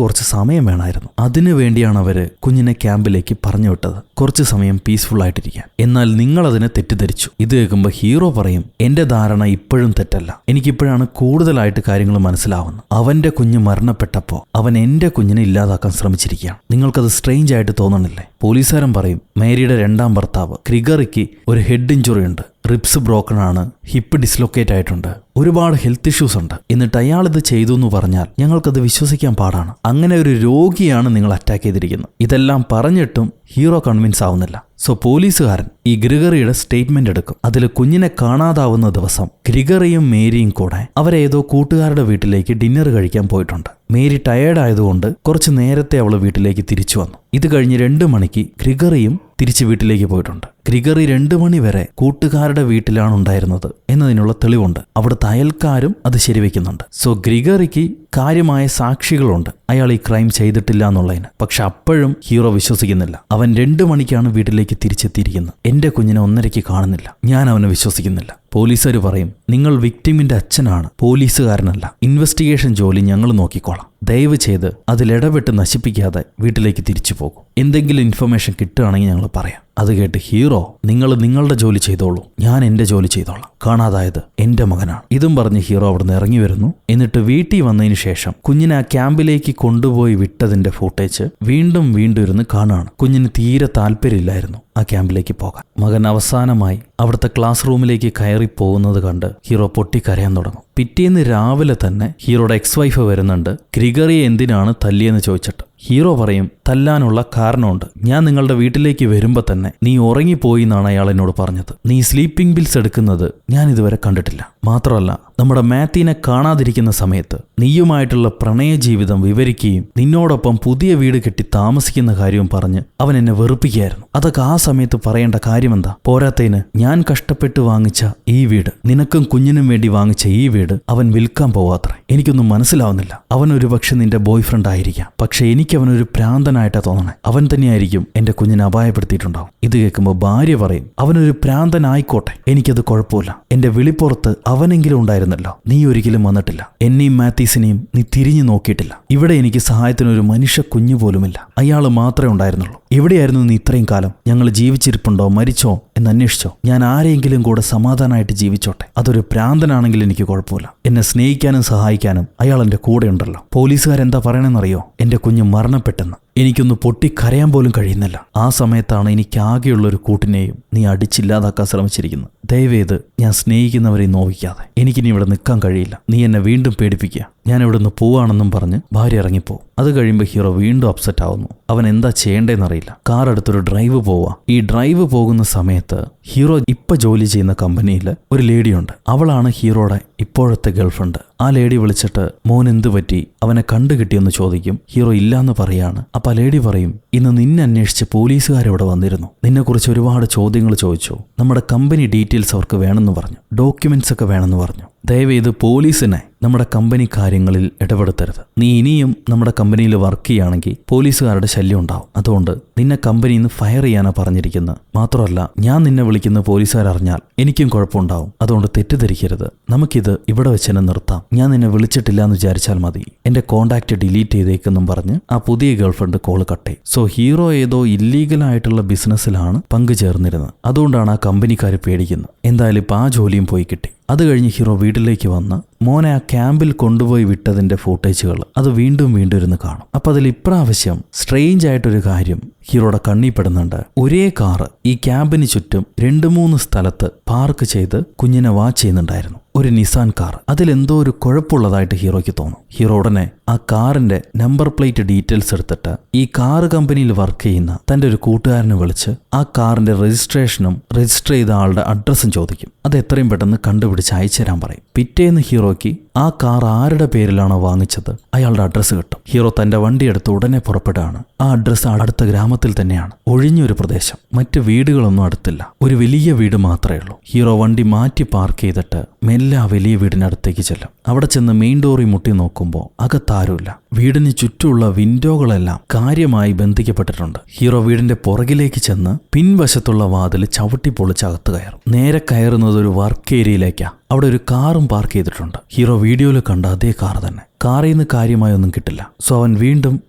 കുറച്ച് സമയം വേണമായിരുന്നു. അതിനു വേണ്ടിയാണ് അവര് കുഞ്ഞിനെ ക്യാമ്പിലേക്ക് പറഞ്ഞു വിട്ടത്, കുറച്ച് സമയം പീസ്ഫുൾ ആയിട്ടിരിക്കാൻ. എന്നാൽ നിങ്ങൾ അതിനെ തെറ്റിദ്ധരിച്ചു. ഇത് കേൾക്കുമ്പോൾ ഹീറോ പറയും, എന്റെ ധാരണ ഇപ്പോഴും തെറ്റല്ല, എനിക്കിപ്പോഴാണ് കൂടുതലായിട്ട് കാര്യങ്ങൾ മനസ്സിലാവുന്നത്. അവന്റെ കുഞ്ഞ് മരണപ്പെട്ടപ്പോൾ അവൻ എന്റെ കുഞ്ഞിനെ ഇല്ലാതാക്കാൻ ശ്രമിച്ചിരിക്കുകയാണ്. നിങ്ങൾക്കത് സ്ട്രേഞ്ച് ആയിട്ട് തോന്നണില്ലേ? പോലീസുകാരൻ പറയും, മേരിയുടെ രണ്ടാം ഭർത്താവ് ഗ്രിഗറിക്ക് ഒരു ഹെഡ് ഇഞ്ചുറി ഉണ്ട്, റിബ്സ് ബ്രോക്കൺ ആണ്, ഹിപ്പ് ഡിസ്ലൊക്കേറ്റ് ആയിട്ടുണ്ട്, ഒരുപാട് ഹെൽത്ത് ഇഷ്യൂസ് ഉണ്ട്. എന്നിട്ട് അയാൾ ഇത് ചെയ്തു എന്ന് പറഞ്ഞാൽ ഞങ്ങൾക്കത് വിശ്വസിക്കാൻ പാടാണ്. അങ്ങനെ ഒരു രോഗിയാണ് നിങ്ങൾ അറ്റാക്ക് ചെയ്തിരിക്കുന്നത്. ഇതെല്ലാം പറഞ്ഞിട്ടും ഹീറോ കൺവിൻസ് ആവുന്നില്ല. സോ പോലീസുകാരൻ ഈ ഗ്രിഗറിയുടെ സ്റ്റേറ്റ്മെന്റ് എടുക്കും. അതിൽ കുഞ്ഞിനെ കാണാതാവുന്ന ദിവസം ഗ്രിഗറിയും മേരിയും കൂടെ അവരേതോ കൂട്ടുകാരുടെ വീട്ടിലേക്ക് ഡിന്നർ കഴിക്കാൻ പോയിട്ടുണ്ട്. മേരി ടയേർഡ് ആയതുകൊണ്ട് കുറച്ച് നേരത്തെ അവൾ വീട്ടിലേക്ക് തിരിച്ചു വന്നു. ഇത് കഴിഞ്ഞ് 2 മണിക്ക് ഗ്രിഗറിയും തിരിച്ച് വീട്ടിലേക്ക് പോയിട്ടുണ്ട്. ഗ്രിഗറി 2 മണി വരെ കൂട്ടുകാരുടെ വീട്ടിലാണ് ഉണ്ടായിരുന്നത് എന്നതിനുള്ള തെളിവുണ്ട്. അവിടുത്തെ അയൽക്കാരും അത് ശരിവെക്കുന്നുണ്ട്. സോ ഗ്രിഗറിക്ക് കാര്യമായ സാക്ഷികളുണ്ട് അയാൾ ഈ ക്രൈം ചെയ്തിട്ടില്ല എന്നുള്ളതിന്. പക്ഷെ അപ്പോഴും ഹീറോ വിശ്വസിക്കുന്നില്ല. അവൻ 2 മണിക്കാണ് വീട്ടിലേക്ക് തിരിച്ചെത്തിയിരിക്കുന്നത്. എന്റെ കുഞ്ഞിനെ 1:30 കാണുന്നില്ല, ഞാൻ അവനെ വിശ്വസിക്കുന്നില്ല. പോലീസുകാർ പറയും, നിങ്ങൾ വിക്ടിമിന്റെ അച്ഛനാണ്, പോലീസുകാരനല്ല. ഇൻവെസ്റ്റിഗേഷൻ ജോലി ഞങ്ങൾ നോക്കിക്കോളാം. ദയവ് ചെയ്ത് അതിലിടപെട്ട് നശിപ്പിക്കാതെ വീട്ടിലേക്ക് തിരിച്ചു പോകും. എന്തെങ്കിലും ഇൻഫർമേഷൻ കിട്ടുകയാണെങ്കിൽ ഞങ്ങൾ പറയാം. അത് കേട്ട് ഹീറോ, നിങ്ങൾ നിങ്ങളുടെ ജോലി ചെയ്തോളൂ, ഞാൻ എന്റെ ജോലി ചെയ്തോളാം. കാണാതായത് എന്റെ മകനാണ്. ഇതും പറഞ്ഞ് ഹീറോ അവിടെ നിന്ന് ഇറങ്ങി വരുന്നു. എന്നിട്ട് വീട്ടിൽ വന്നതിന് ശേഷം കുഞ്ഞിനെ ആ ക്യാമ്പിലേക്ക് കൊണ്ടുപോയി വിട്ടതിന്റെ ഫുട്ടേജ് വീണ്ടും ഇരുന്ന് കാണുകയാണ്. കുഞ്ഞിന് തീരെ താല്പര്യമില്ലായിരുന്നു ആ ക്യാമ്പിലേക്ക് പോകാൻ. മകൻ അവസാനമായി അവിടുത്തെ ക്ലാസ് റൂമിലേക്ക് കയറി പോകുന്നത് കണ്ട് ഹീറോ പൊട്ടിക്കരയാൻ തുടങ്ങും. പിറ്റേന്ന് രാവിലെ തന്നെ ഹീറോയുടെ എക്സ് വൈഫ് വരുന്നുണ്ട്, ഗ്രിഗറിയെ എന്തിനാണ് തല്ലിയെന്ന് ചോദിച്ചിട്ട്. ഹീറോ പറയും, തല്ലാനുള്ള കാരണമുണ്ട്. ഞാൻ നിങ്ങളുടെ വീട്ടിലേക്ക് വരുമ്പോൾ തന്നെ നീ ഉറങ്ങിപ്പോയി എന്നാണ് അയാൾ എന്നോട് പറഞ്ഞത്. നീ സ്ലീപ്പിംഗ് പിൽസ് എടുക്കുന്നത് ഞാൻ ഇതുവരെ കണ്ടിട്ടില്ല. മാത്രമല്ല, നമ്മുടെ മാത്തീനെ കാണാതിരിക്കുന്ന സമയത്ത് നീയുമായിട്ടുള്ള പ്രണയ ജീവിതം വിവരിക്കുകയും നിന്നോടൊപ്പം പുതിയ വീട് കെട്ടി താമസിക്കുന്ന കാര്യവും പറഞ്ഞ് അവൻ എന്നെ വെറുപ്പിക്കുകയായിരുന്നു. അതൊക്കെ ആ സമയത്ത് പറയേണ്ട കാര്യമെന്താ? പോരാത്തതിന് ഞാൻ കഷ്ടപ്പെട്ട് വാങ്ങിച്ച ഈ വീട്, നിനക്കും കുഞ്ഞിനും വേണ്ടി വാങ്ങിച്ച ഈ വീട് അവൻ വിൽക്കാൻ പോവാത്രേ. എനിക്കൊന്നും മനസ്സിലാവുന്നില്ല. അവൻ ഒരു പക്ഷെ നിന്റെ ബോയ് ഫ്രണ്ട് ആയിരിക്കാം, പക്ഷെ എനിക്ക് അവനൊരു പ്രാന്തനായിട്ടാ തോന്നണേ. അവൻ തന്നെയായിരിക്കും എന്റെ കുഞ്ഞിനെ അപായപ്പെടുത്തിയിട്ടുണ്ടാവും. ഇത് കേൾക്കുമ്പോൾ ഭാര്യ പറയും, അവനൊരു പ്രാന്തനായിക്കോട്ടെ, എനിക്കത് കുഴപ്പമില്ല. എന്റെ വിളിപ്പുറത്ത് അവനെങ്കിലും ഉണ്ടായിരുന്നല്ലോ, നീ ഒരിക്കലും വന്നിട്ടില്ല. എന്നെയും മാത്തീസിനെയും നീ തിരിഞ്ഞു നോക്കിയിട്ടില്ല. ഇവിടെ എനിക്ക് സഹായത്തിനൊരു മനുഷ്യ കുഞ്ഞു പോലുമില്ല, അയാൾ മാത്രമേ ഉണ്ടായിരുന്നുള്ളൂ. എവിടെയായിരുന്നു നീ ഇത്രയും കാലം? ഞങ്ങൾ ജീവിച്ചിരിപ്പുണ്ടോ മരിച്ചോ എന്ന് അന്വേഷിച്ചോ? ഞാൻ ആരെങ്കിലും കൂടെ സമാധാനമായിട്ട് ജീവിച്ചോട്ടെ. അതൊരു പ്രാന്തനാണെങ്കിൽ എനിക്ക് കുഴപ്പമില്ല. എന്നെ സ്നേഹിക്കാനും സഹായിക്കാനും അയാൾ എന്റെ കൂടെ ഉണ്ടല്ലോ. പോലീസുകാരെന്താ പറയണമെന്നറിയോ? എന്റെ കുഞ്ഞ് മരണപ്പെട്ടെന്ന്. എനിക്കൊന്ന് പൊട്ടിക്കരയാൻ പോലും കഴിയുന്നില്ല. ആ സമയത്താണ് എനിക്കാകെയുള്ളൊരു കൂട്ടിനെയും നീ അടിച്ചില്ലാതാക്കാൻ ശ്രമിച്ചിരിക്കുന്നത്. ദയവേത് ഞാൻ സ്നേഹിക്കുന്നവരെ നോവിക്കാതെ. എനിക്കിനി ഇവിടെ നിൽക്കാൻ കഴിയില്ല. നീ എന്നെ വീണ്ടും പേടിപ്പിക്കുക. ഞാൻ ഇവിടെ നിന്ന് പോവാണെന്നും പറഞ്ഞ് ഭാര്യ ഇറങ്ങിപ്പോവും. അത് കഴിയുമ്പോൾ ഹീറോ വീണ്ടും അപ്സെറ്റ് ആവുന്നു. അവൻ എന്താ ചെയ്യേണ്ടതെന്നറിയില്ല. കാർ എടുത്തൊരു ഡ്രൈവ് പോവാ. ഈ ഡ്രൈവ് പോകുന്ന സമയത്ത് ഹീറോ ഇപ്പൊ ജോലി ചെയ്യുന്ന കമ്പനിയിൽ ഒരു ലേഡിയുണ്ട്. അവളാണ് ഹീറോയുടെ ഇപ്പോഴത്തെ ഗേൾഫ്രണ്ട്. ആ ലേഡി വിളിച്ചിട്ട്, മോൻ എന്ത് പറ്റി, അവനെ കണ്ടു കിട്ടിയെന്ന് ചോദിക്കും. ഹീറോ ഇല്ലാന്ന് പറയാണ്. അപ്പൊ ആ ലേഡി പറയും, ഇന്ന് നിന്നെ അന്വേഷിച്ച് പോലീസുകാരിവിടെ വന്നിരുന്നു, നിന്നെക്കുറിച്ച് ഒരുപാട് ചോദ്യങ്ങൾ ചോദിച്ചു, നമ്മുടെ കമ്പനി ഡീറ്റെയിൽസ് അവർക്ക് വേണമെന്ന് പറഞ്ഞു, ഡോക്യുമെന്റ്സ് ഒക്കെ വേണമെന്ന് പറഞ്ഞു. ദയവേത് പോലീസിനെ നമ്മുടെ കമ്പനി കാര്യങ്ങളിൽ ഇടപെടുത്തരുത്. നീ ഇനിയും നമ്മുടെ കമ്പനിയിൽ വർക്ക് ചെയ്യുകയാണെങ്കിൽ പോലീസുകാരുടെ ശല്യം ഉണ്ടാവും. അതുകൊണ്ട് നിന്നെ കമ്പനിയിൽ നിന്ന് ഫയർ ചെയ്യാനാണ് പറഞ്ഞിരിക്കുന്നത്. മാത്രമല്ല, ഞാൻ നിന്നെ വിളിക്കുന്ന പോലീസുകാർ അറിഞ്ഞാൽ എനിക്കും കുഴപ്പമുണ്ടാവും. അതുകൊണ്ട് തെറ്റിദ്ധരിക്കരുത്. നമുക്കിത് ഇവിടെ വെച്ച് തന്നെ നിർത്താം. ഞാൻ നിന്നെ വിളിച്ചിട്ടില്ല എന്ന് വിചാരിച്ചാൽ മതി. എന്റെ കോണ്ടാക്ട് ഡിലീറ്റ് ചെയ്തേക്കെന്നും പറഞ്ഞ് ആ പുതിയ ഗേൾഫ്രണ്ട് കോള് കട്ടേ. സോ ഹീറോ ഏതോ ഇല്ലീഗലായിട്ടുള്ള ബിസിനസ്സിലാണ് പങ്കുചേർന്നിരുന്നത്. അതുകൊണ്ടാണ് ആ കമ്പനിക്കാർ പേടിക്കുന്നത്. എന്തായാലും ഇപ്പം ആ ജോലിയും പോയി കിട്ടി. അത് കഴിഞ്ഞ് ഹീറോ വീട്ടിലേക്ക് വന്ന് മോനെ ആ ക്യാമ്പിൽ കൊണ്ടുപോയി വിട്ടതിന്റെ ഫൂട്ടേജുകൾ അത് വീണ്ടും ഇരുന്ന് കാണും. അപ്പൊ അതിൽ ഇപ്രാവശ്യം സ്ട്രേഞ്ച് ആയിട്ടൊരു കാര്യം ഹീറോയുടെ കണ്ണിൽ പെടുന്നുണ്ട്. ഒരേ കാറ് ഈ ക്യാമ്പിന് ചുറ്റും 2-3 സ്ഥലത്ത് പാർക്ക് ചെയ്ത് കുഞ്ഞിനെ വാച്ച് ചെയ്യുന്നുണ്ടായിരുന്നു. ഒരു നിസാൻ കാർ. അതിലെന്തോ ഒരു കുഴപ്പമുള്ളതായിട്ട് ഹീറോയ്ക്ക് തോന്നും. ഹീറോ ഉടനെ ആ കാറിന്റെ നമ്പർ പ്ലേറ്റ് ഡീറ്റെയിൽസ് എടുത്തിട്ട് ഈ കാർ കമ്പനിയിൽ വർക്ക് ചെയ്യുന്ന തന്റെ ഒരു കൂട്ടുകാരനെ വിളിച്ച് ആ കാറിന്റെ രജിസ്ട്രേഷനും രജിസ്റ്റർ ചെയ്ത ആളുടെ അഡ്രസ്സും ചോദിക്കും. അത് എത്രയും പെട്ടെന്ന് കണ്ടുപിടിച്ച് അയച്ചു തരാൻ പറയും. പിറ്റേന്ന് ഹീറോയ്ക്ക് ആ കാർ ആരുടെ പേരിലാണോ വാങ്ങിച്ചത് അയാളുടെ അഡ്രസ്സ് കിട്ടും. ഹീറോ തന്റെ വണ്ടി എടുത്ത് ഉടനെ പുറപ്പെടുകയാണ്. ആ അഡ്രസ്സ് അടുത്ത ഗ്രാമത്തിൽ തന്നെയാണ്. ഒഴിഞ്ഞൊരു പ്രദേശം, മറ്റ് വീടുകളൊന്നും അടുത്തില്ല. ഒരു വലിയ വീട് മാത്രമേ ഉള്ളൂ. ഹീറോ വണ്ടി മാറ്റി പാർക്ക് ചെയ്തിട്ട് മെല്ലെ ആ വലിയ വീടിനടുത്തേക്ക് ചെല്ലും. അവിടെ ചെന്ന് മെയിൻ ഡോറിൽ മുട്ടി നോക്കുമ്പോൾ അകത്താരുമില്ല. വീടിന് ചുറ്റുമുള്ള വിൻഡോകളെല്ലാം കാര്യമായി ബന്ധിക്കപ്പെട്ടിട്ടുണ്ട്. ഹീറോ വീടിന്റെ പുറകിലേക്ക് ചെന്ന് പിൻവശത്തുള്ള വാതിൽ ചവിട്ടി പൊളിച്ച് അകത്ത് കയറും. നേരെ കയറുന്നത് ഒരു വർക്ക് ഏരിയയിലേക്കാ. അവിടെ ഒരു കാറും പാർക്ക് ചെയ്തിട്ടുണ്ട്. ഹീറോ വീഡിയോയിൽ കണ്ട അതേ കാർ തന്നെ. കാറിൽ നിന്ന് കാര്യമായൊന്നും കിട്ടില്ല. സോ അവൻ വീണ്ടും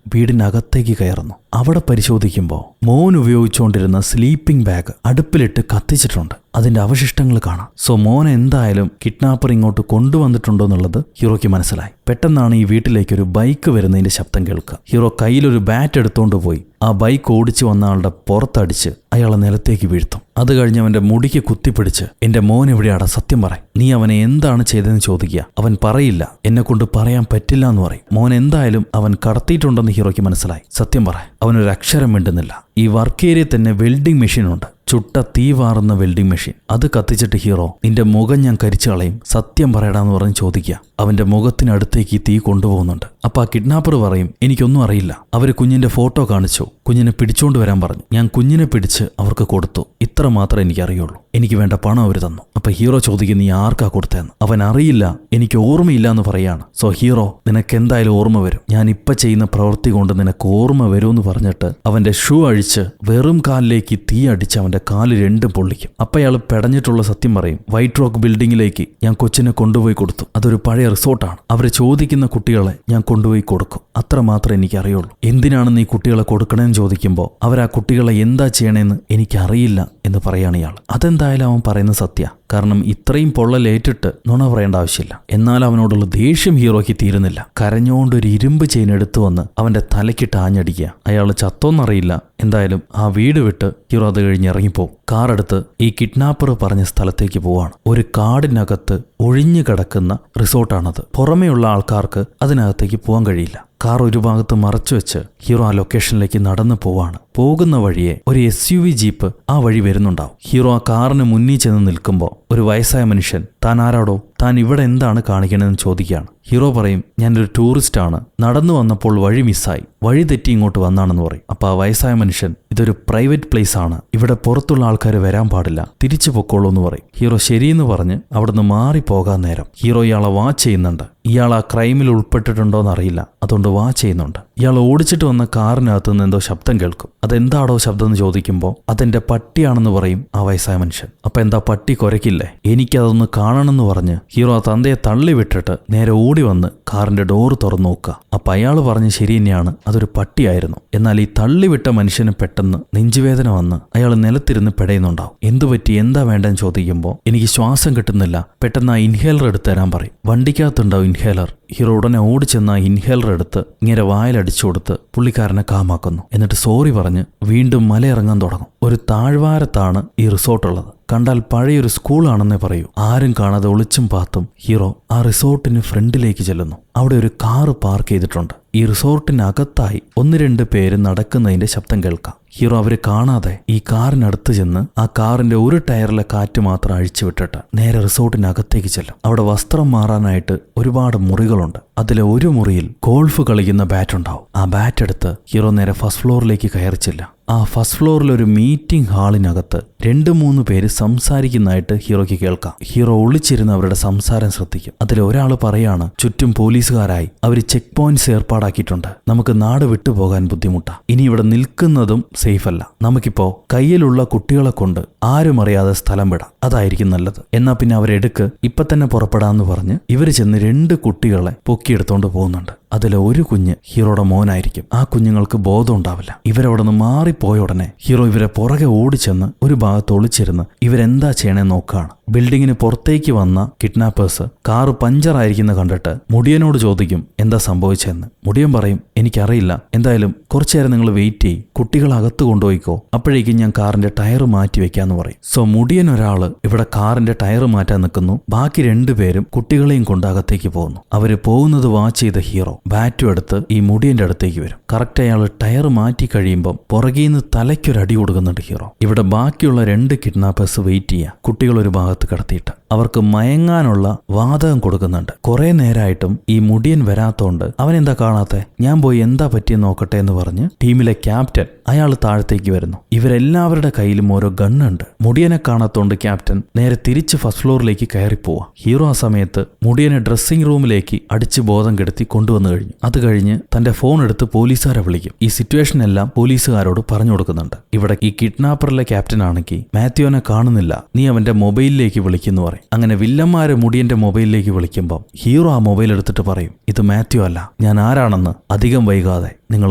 വീടിനകത്തേക്ക് കയറുന്നു. അവിടെ പരിശോധിക്കുമ്പോൾ മോൻ ഉപയോഗിച്ചുകൊണ്ടിരുന്ന സ്ലീപ്പിംഗ് ബാഗ് അടുപ്പിലിട്ട് കത്തിച്ചിട്ടുണ്ട്. അതിന്റെ അവശിഷ്ടങ്ങൾ കാണാം. സോ മോൻ എന്തായാലും കിഡ്നാപ്പർ ഇങ്ങോട്ട് കൊണ്ടുവന്നിട്ടുണ്ടോ എന്നുള്ളത് ഹീറോയ്ക്ക് മനസ്സിലായി. പെട്ടെന്നാണ് ഈ വീട്ടിലേക്ക് ഒരു ബൈക്ക് വരുന്നതിന്റെ ശബ്ദം കേൾക്കുക. ഹീറോ കയ്യിലൊരു ബാറ്റ് എടുത്തോണ്ട് പോയി ആ ബൈക്ക് ഓടിച്ചു വന്ന ആളുടെ പുറത്തടിച്ച് അയാളെ നിലത്തേക്ക് വീഴ്ത്തും. അത് കഴിഞ്ഞ് അവന്റെ മുടിക്ക് കുത്തിപ്പിടിച്ച് എന്റെ മോൻ എവിടെയാടാ, സത്യം പറയും, നീ അവനെ എന്താണ് ചെയ്തതെന്ന് ചോദിക്കുക. അവൻ പറയില്ല, എന്നെ കൊണ്ട് പറയാൻ പറ്റില്ല എന്ന് പറയും. മോൻ എന്തായാലും അവൻ കടത്തിയിട്ടുണ്ടെന്ന് ഹീറോയ്ക്ക് മനസ്സിലായി. സത്യം പറ, അവനൊരു അക്ഷരം മിണ്ടുന്നില്ല. ഈ വർക്ക് ഏരിയയിൽ തന്നെ വെൽഡിംഗ് മെഷീൻ ഉണ്ട്, ചുട്ട തീ വാറുന്ന വെൽഡിംഗ് മെഷീൻ. അത് കത്തിച്ചിട്ട് ഹീറോ നിന്റെ മുഖം ഞാൻ കരിച്ചു കളയും, സത്യം പറയടാന്ന് പറഞ്ഞ് ചോദിക്കുക. അവന്റെ മുഖത്തിനടുത്തേക്ക് ഈ തീ കൊണ്ടുപോകുന്നുണ്ട്. അപ്പൊ ആ കിഡ്നാപ്പർ പറയും, എനിക്കൊന്നും അറിയില്ല, അവര് കുഞ്ഞിന്റെ ഫോട്ടോ കാണിച്ചു, കുഞ്ഞിനെ പിടിച്ചോണ്ട് വരാൻ പറഞ്ഞു, ഞാൻ കുഞ്ഞിനെ പിടിച്ച് അവർക്ക് കൊടുത്തു, ഇത്ര മാത്രമേ എനിക്ക് അറിയുള്ളൂ, എനിക്ക് വേണ്ട പണം അവർ തന്നു. അപ്പൊ ഹീറോ ചോദിക്കും, നീ ആർക്കാ കൊടുത്തതെന്ന്. അവൻ അറിയില്ല, എനിക്ക് ഓർമ്മയില്ല എന്ന് പറയാണ്. സോ ഹീറോ, നിനക്ക് എന്തായാലും ഓർമ്മ വരും, ഞാൻ ഇപ്പൊ ചെയ്യുന്ന പ്രവൃത്തി കൊണ്ട് നിനക്ക് ഓർമ്മ വരുമെന്ന് പറഞ്ഞിട്ട് അവന്റെ ഷൂ അഴിച്ച് വെറും കാലിലേക്ക് തീ അടിച്ച് അവന്റെ കാല് രണ്ടും പൊള്ളിക്കും. അപ്പൊ അയാൾ പെടഞ്ഞിട്ടുള്ള സത്യം പറയും, വൈറ്റ് റോക്ക് ബിൽഡിങ്ങിലേക്ക് ഞാൻ കൊച്ചിനെ കൊണ്ടുപോയി കൊടുത്തു, അതൊരു പഴയ റിസോർട്ടാണ്, അവർ ചോദിക്കുന്ന കുട്ടികളെ ഞാൻ കൊണ്ടുപോയി കൊടുക്കും, അത്ര മാത്രമേ എനിക്ക് അറിയുള്ളൂ. എന്തിനാണ് നീ കുട്ടികളെ കൊടുക്കണമെന്ന് ചോദിക്കുമ്പോൾ അവരാ കുട്ടികളെ എന്താ ചെയ്യണമെന്ന് എനിക്കറിയില്ല എന്ന് പറയാണ് ഇയാൾ. അതെന്തായാലും അവൻ പറയുന്നത് സത്യ, കാരണം ഇത്രയും പൊള്ളലേറ്റിട്ട് നുണ പറയേണ്ട ആവശ്യമില്ല. എന്നാൽ അവനോടുള്ള ദേഷ്യം ഹീറോയ്ക്ക് തീരുന്നില്ല. കരഞ്ഞുകൊണ്ടൊരു ഇരുമ്പ് ചെയിൻ എടുത്തു വന്ന് അവന്റെ തലക്കിട്ട് ആഞ്ഞടിക്കുക. അയാൾ ചത്തോന്നറിയില്ല. എന്തായാലും ആ വീട് വിട്ട് ഹീറോ അത് കഴിഞ്ഞ് ഇറങ്ങിപ്പോവും. കാറെടുത്ത് ഈ കിഡ്നാപ്പർ പറഞ്ഞ സ്ഥലത്തേക്ക് പോവാണ്. ഒരു കാടിനകത്ത് ഒഴിഞ്ഞു കിടക്കുന്ന റിസോർട്ടാണത്. പുറമേയുള്ള ആൾക്കാർക്ക് അതിനകത്തേക്ക് പോകാൻ കഴിയില്ല. കാർ ഒരു ഭാഗത്ത് മറച്ചു വെച്ച് ഹീറോ ആ ലൊക്കേഷനിലേക്ക് നടന്നു പോവാണ്. പോകുന്ന വഴിയെ ഒരു SUV ജീപ്പ് ആ വഴി വരുന്നുണ്ടാവും. ഹീറോ ആ കാറിന് മുന്നിൽ ചെന്ന് നിൽക്കുമ്പോൾ ഒരു വയസ്സായ മനുഷ്യൻ, താൻ ആരാടോ, താൻ ഇവിടെ എന്താണ് കാണിക്കണമെന്ന് ചോദിക്കുകയാണ്. ഹീറോ പറയും, ഞാനൊരു ടൂറിസ്റ്റ് ആണ്, നടന്നു വന്നപ്പോൾ വഴി മിസ്സായി, വഴി തെറ്റി ഇങ്ങോട്ട് വന്നാണെന്ന് പറയും. അപ്പൊ ആ വയസ്സായ മനുഷ്യൻ, ഇതൊരു പ്രൈവറ്റ് പ്ലേസ് ആണ്, ഇവിടെ പുറത്തുള്ള ആൾക്കാർ വരാൻ പാടില്ല, തിരിച്ചു പൊക്കോളൂ എന്ന് പറയും. ഹീറോ ശരിയെന്ന് പറഞ്ഞ് അവിടുന്ന് മാറിപ്പോകാൻ നേരം ഹീറോ ഇയാളെ വാച്ച് ചെയ്യുന്നുണ്ട്. ഇയാൾ ആ ക്രൈമിൽ ഉൾപ്പെട്ടിട്ടുണ്ടോന്ന് അറിയില്ല, അതുകൊണ്ട് വാച്ച് ചെയ്യുന്നുണ്ട്. ഇയാൾ ഓടിച്ചിട്ട് വന്ന കാറിനകത്ത് നിന്ന് എന്തോ ശബ്ദം കേൾക്കും. അതെന്താടോ ശബ്ദം എന്ന് ചോദിക്കുമ്പോൾ അതെന്റെ പട്ടിയാണെന്ന് പറയും ആ വയസ്സായ മനുഷ്യൻ. അപ്പൊ എന്താ പട്ടി കുരയ്ക്കില്ലേ, എനിക്കതൊന്ന് കാണണമെന്ന് പറഞ്ഞ് ഹീറോ ആ തന്തയെ തള്ളി വിട്ടിട്ട് നേരെ ഓടി വന്ന് കാറിന്റെ ഡോറ് തുറന്നു നോക്കുക. അപ്പൊ അയാൾ പറഞ്ഞ് ശരി തന്നെയാണ്, അതൊരു പട്ടിയായിരുന്നു. എന്നാൽ ഈ തള്ളിവിട്ട മനുഷ്യന് പെട്ടെന്ന് നെഞ്ചുവേദന വന്ന് അയാൾ നിലത്തിരുന്ന് പെടയുന്നുണ്ടാവും. എന്തുപറ്റി, എന്താ വേണ്ടെന്ന് ചോദിക്കുമ്പോൾ എനിക്ക് ശ്വാസം കിട്ടുന്നില്ല, പെട്ടെന്ന് ആ ഇൻഹേലർ എടുത്ത് തരാൻ പറയും. വണ്ടിക്കകത്തുണ്ടാവും ഇൻഹേലർ. ഹീറോ ഉടനെ ഓടിച്ചെന്ന ആ ഇൻഹേലർ എടുത്ത് ഇങ്ങനെ വായിലടിച്ചു കൊടുത്ത് പുള്ളിക്കാരനെ കാമാക്കുന്നു. എന്നിട്ട് സോറി പറഞ്ഞ് വീണ്ടും മലയിറങ്ങാൻ തുടങ്ങും. ഒരു താഴ്വാരത്താണ് ഈ റിസോർട്ട് ഉള്ളത്. കണ്ടാൽ പഴയൊരു സ്കൂളാണെന്നേ പറയൂ. ആരും കാണാതെ ഒളിച്ചും പാത്തും ഹീറോ ആ റിസോർട്ടിന് ഫ്രണ്ടിലേക്ക് ചെല്ലുന്നു. അവിടെ ഒരു കാറ് പാർക്ക് ചെയ്തിട്ടുണ്ട്. ഈ റിസോർട്ടിനകത്തായി 1-2 പേര് നടക്കുന്നതിന്റെ ശബ്ദം കേൾക്കാം. ഹീറോ അവരെ കാണാതെ ഈ കാറിനടുത്ത് ചെന്ന് ആ കാറിന്റെ ഒരു ടയറിലെ കാറ്റ് മാത്രം അഴിച്ചു വിട്ടിട്ട് നേരെ റിസോർട്ടിനകത്തേക്ക് ചെല്ലും. അവിടെ വസ്ത്രം മാറാനായിട്ട് ഒരുപാട് മുറികളുണ്ട്. അതിലെ ഒരു മുറിയിൽ ഗോൾഫ് കളിക്കുന്ന ബാറ്റ് ഉണ്ടാവും. ആ ബാറ്റ് എടുത്ത് ഹീറോ നേരെ ഫസ്റ്റ് ഫ്ലോറിലേക്ക് കയറി ചെല്ലും. ആ ഫസ്റ്റ് ഫ്ലോറിൽ ഒരു മീറ്റിംഗ് ഹാളിനകത്ത് 2-3 പേര് സംസാരിക്കുന്നതായിട്ട് ഹീറോയ്ക്ക് കേൾക്കാം. ഹീറോ ഒളിച്ചിരുന്ന് അവരുടെ സംസാരം ശ്രദ്ധിക്കും. അതിൽ ഒരാൾ പറയാണ്, ചുറ്റും പോലീസുകാരായി അവർ ചെക്ക് പോയിന്റ്സ് ഏർപ്പാടാക്കിയിട്ടുണ്ട്, നമുക്ക് നാട് വിട്ടുപോകാൻ ബുദ്ധിമുട്ടാ, ഇനി ഇവിടെ നിൽക്കുന്നതും സേഫ് അല്ല, നമുക്കിപ്പോ കയ്യിലുള്ള കുട്ടികളെ കൊണ്ട് ആരും അറിയാതെ സ്ഥലം വിടാം, അതായിരിക്കും നല്ലത്. എന്നാ പിന്നെ അവരെടുക്ക്, ഇപ്പൊ തന്നെ പുറപ്പെടാന്ന് പറഞ്ഞ് ഇവര് ചെന്ന് 2 കുട്ടികളെ പൊക്കിയെടുത്തോണ്ട് പോകുന്നുണ്ട്. അതിലെ ഒരു കുഞ്ഞ് ഹീറോയുടെ മോനായിരിക്കും. ആ കുഞ്ഞുങ്ങൾക്ക് ബോധം ഉണ്ടാവില്ല. ഇവരവിടെ നിന്ന് മാറിപ്പോയ ഉടനെ ഹീറോ ഇവരെ പുറകെ ഓടിച്ചെന്ന് ഒരു ഭാഗത്ത് ഒളിച്ചിരുന്ന് ഇവരെന്താ ചെയ്യണേ നോക്കുകയാണ്. ബിൽഡിങ്ങിന് പുറത്തേക്ക് വന്ന കിഡ്നാപ്പേഴ്സ് കാറ് പഞ്ചറായിരിക്കുന്ന കണ്ടിട്ട് മുടിയനോട് ചോദിക്കും, എന്താ സംഭവിച്ചെന്ന്. മുടിയൻ പറയും, എനിക്കറിയില്ല, എന്തായാലും കുറച്ചു നേരം നിങ്ങൾ വെയിറ്റ് ചെയ്യും, കുട്ടികളെ അകത്ത് കൊണ്ടുപോയിക്കോ, അപ്പോഴേക്കും ഞാൻ കാറിന്റെ ടയർ മാറ്റി വെക്കാന്ന് പറയും. സോ മുടിയൻ ഒരാള് ഇവിടെ കാറിന്റെ ടയർ മാറ്റാൻ നിൽക്കുന്നു. ബാക്കി 2 പേരും കുട്ടികളെയും കൊണ്ട് അകത്തേക്ക് പോകുന്നു. അവര് പോകുന്നത് വാച്ച് ചെയ്ത ഹീറോ ബാറ്റും എടുത്ത് ഈ മുടിയന്റെ അടുത്തേക്ക് വരും. കറക്റ്റ് അയാൾ ടയർ മാറ്റി കഴിയുമ്പം പുറകിൽ നിന്ന് തലയ്ക്കൊരടി കൊടുക്കുന്നുണ്ട് ഹീറോ. ഇവിടെ ബാക്കിയുള്ള 2 കിഡ്നാപ്പേഴ്സ് വെയിറ്റ് ചെയ്യുക. കുട്ടികൾ ഒരു ഭാഗത്ത് കടത്തിയിട്ട് അവർക്ക് മയങ്ങാനുള്ള വാതകം കൊടുക്കുന്നുണ്ട്. കുറെ നേരമായിട്ടും ഈ മുടിയൻ വരാത്തോണ്ട് അവൻ എന്താ കാണാത്തെ, ഞാൻ പോയി എന്താ പറ്റിയെന്ന് നോക്കട്ടെ എന്ന് പറഞ്ഞ് ടീമിലെ ക്യാപ്റ്റൻ അയാൾ താഴത്തേക്ക് വരുന്നു. ഇവരെല്ലാവരുടെ കയ്യിലും ഓരോ ഗണ്ണുണ്ട്. മുടിയനെ കാണാത്തോണ്ട് ക്യാപ്റ്റൻ നേരെ തിരിച്ച് ഫസ്റ്റ് ഫ്ലോറിലേക്ക് കയറിപ്പോവാ. ഹീറോ ആ സമയത്ത് മുടിയനെ ഡ്രസ്സിംഗ് റൂമിലേക്ക് അടിച്ച് ബോധം കെടുത്തി കൊണ്ടുവന്ന് കഴിഞ്ഞു. അത് കഴിഞ്ഞ് തന്റെ ഫോൺ എടുത്ത് പോലീസുകാരെ വിളിക്കും. ഈ സിറ്റുവേഷൻ എല്ലാം പോലീസുകാരോട് പറഞ്ഞു കൊടുക്കുന്നുണ്ട്. ഇവിടെ ഈ കിഡ്നാപ്പറിലെ ക്യാപ്റ്റൻ ആണെങ്കിൽ മാത്യുവിനെ കാണുന്നില്ല, നീ അവന്റെ മൊബൈലിലേക്ക് വിളിക്കുന്നു പറയും. അങ്ങനെ വില്ലന്മാര് മുടിയന്റെ മൊബൈലിലേക്ക് വിളിക്കുമ്പോൾ ഹീറോ ആ മൊബൈൽ എടുത്തിട്ട് പറയും, ഇത് മാത്യു അല്ല, ഞാൻ ആരാണെന്ന് അധികം വൈകാതെ നിങ്ങൾ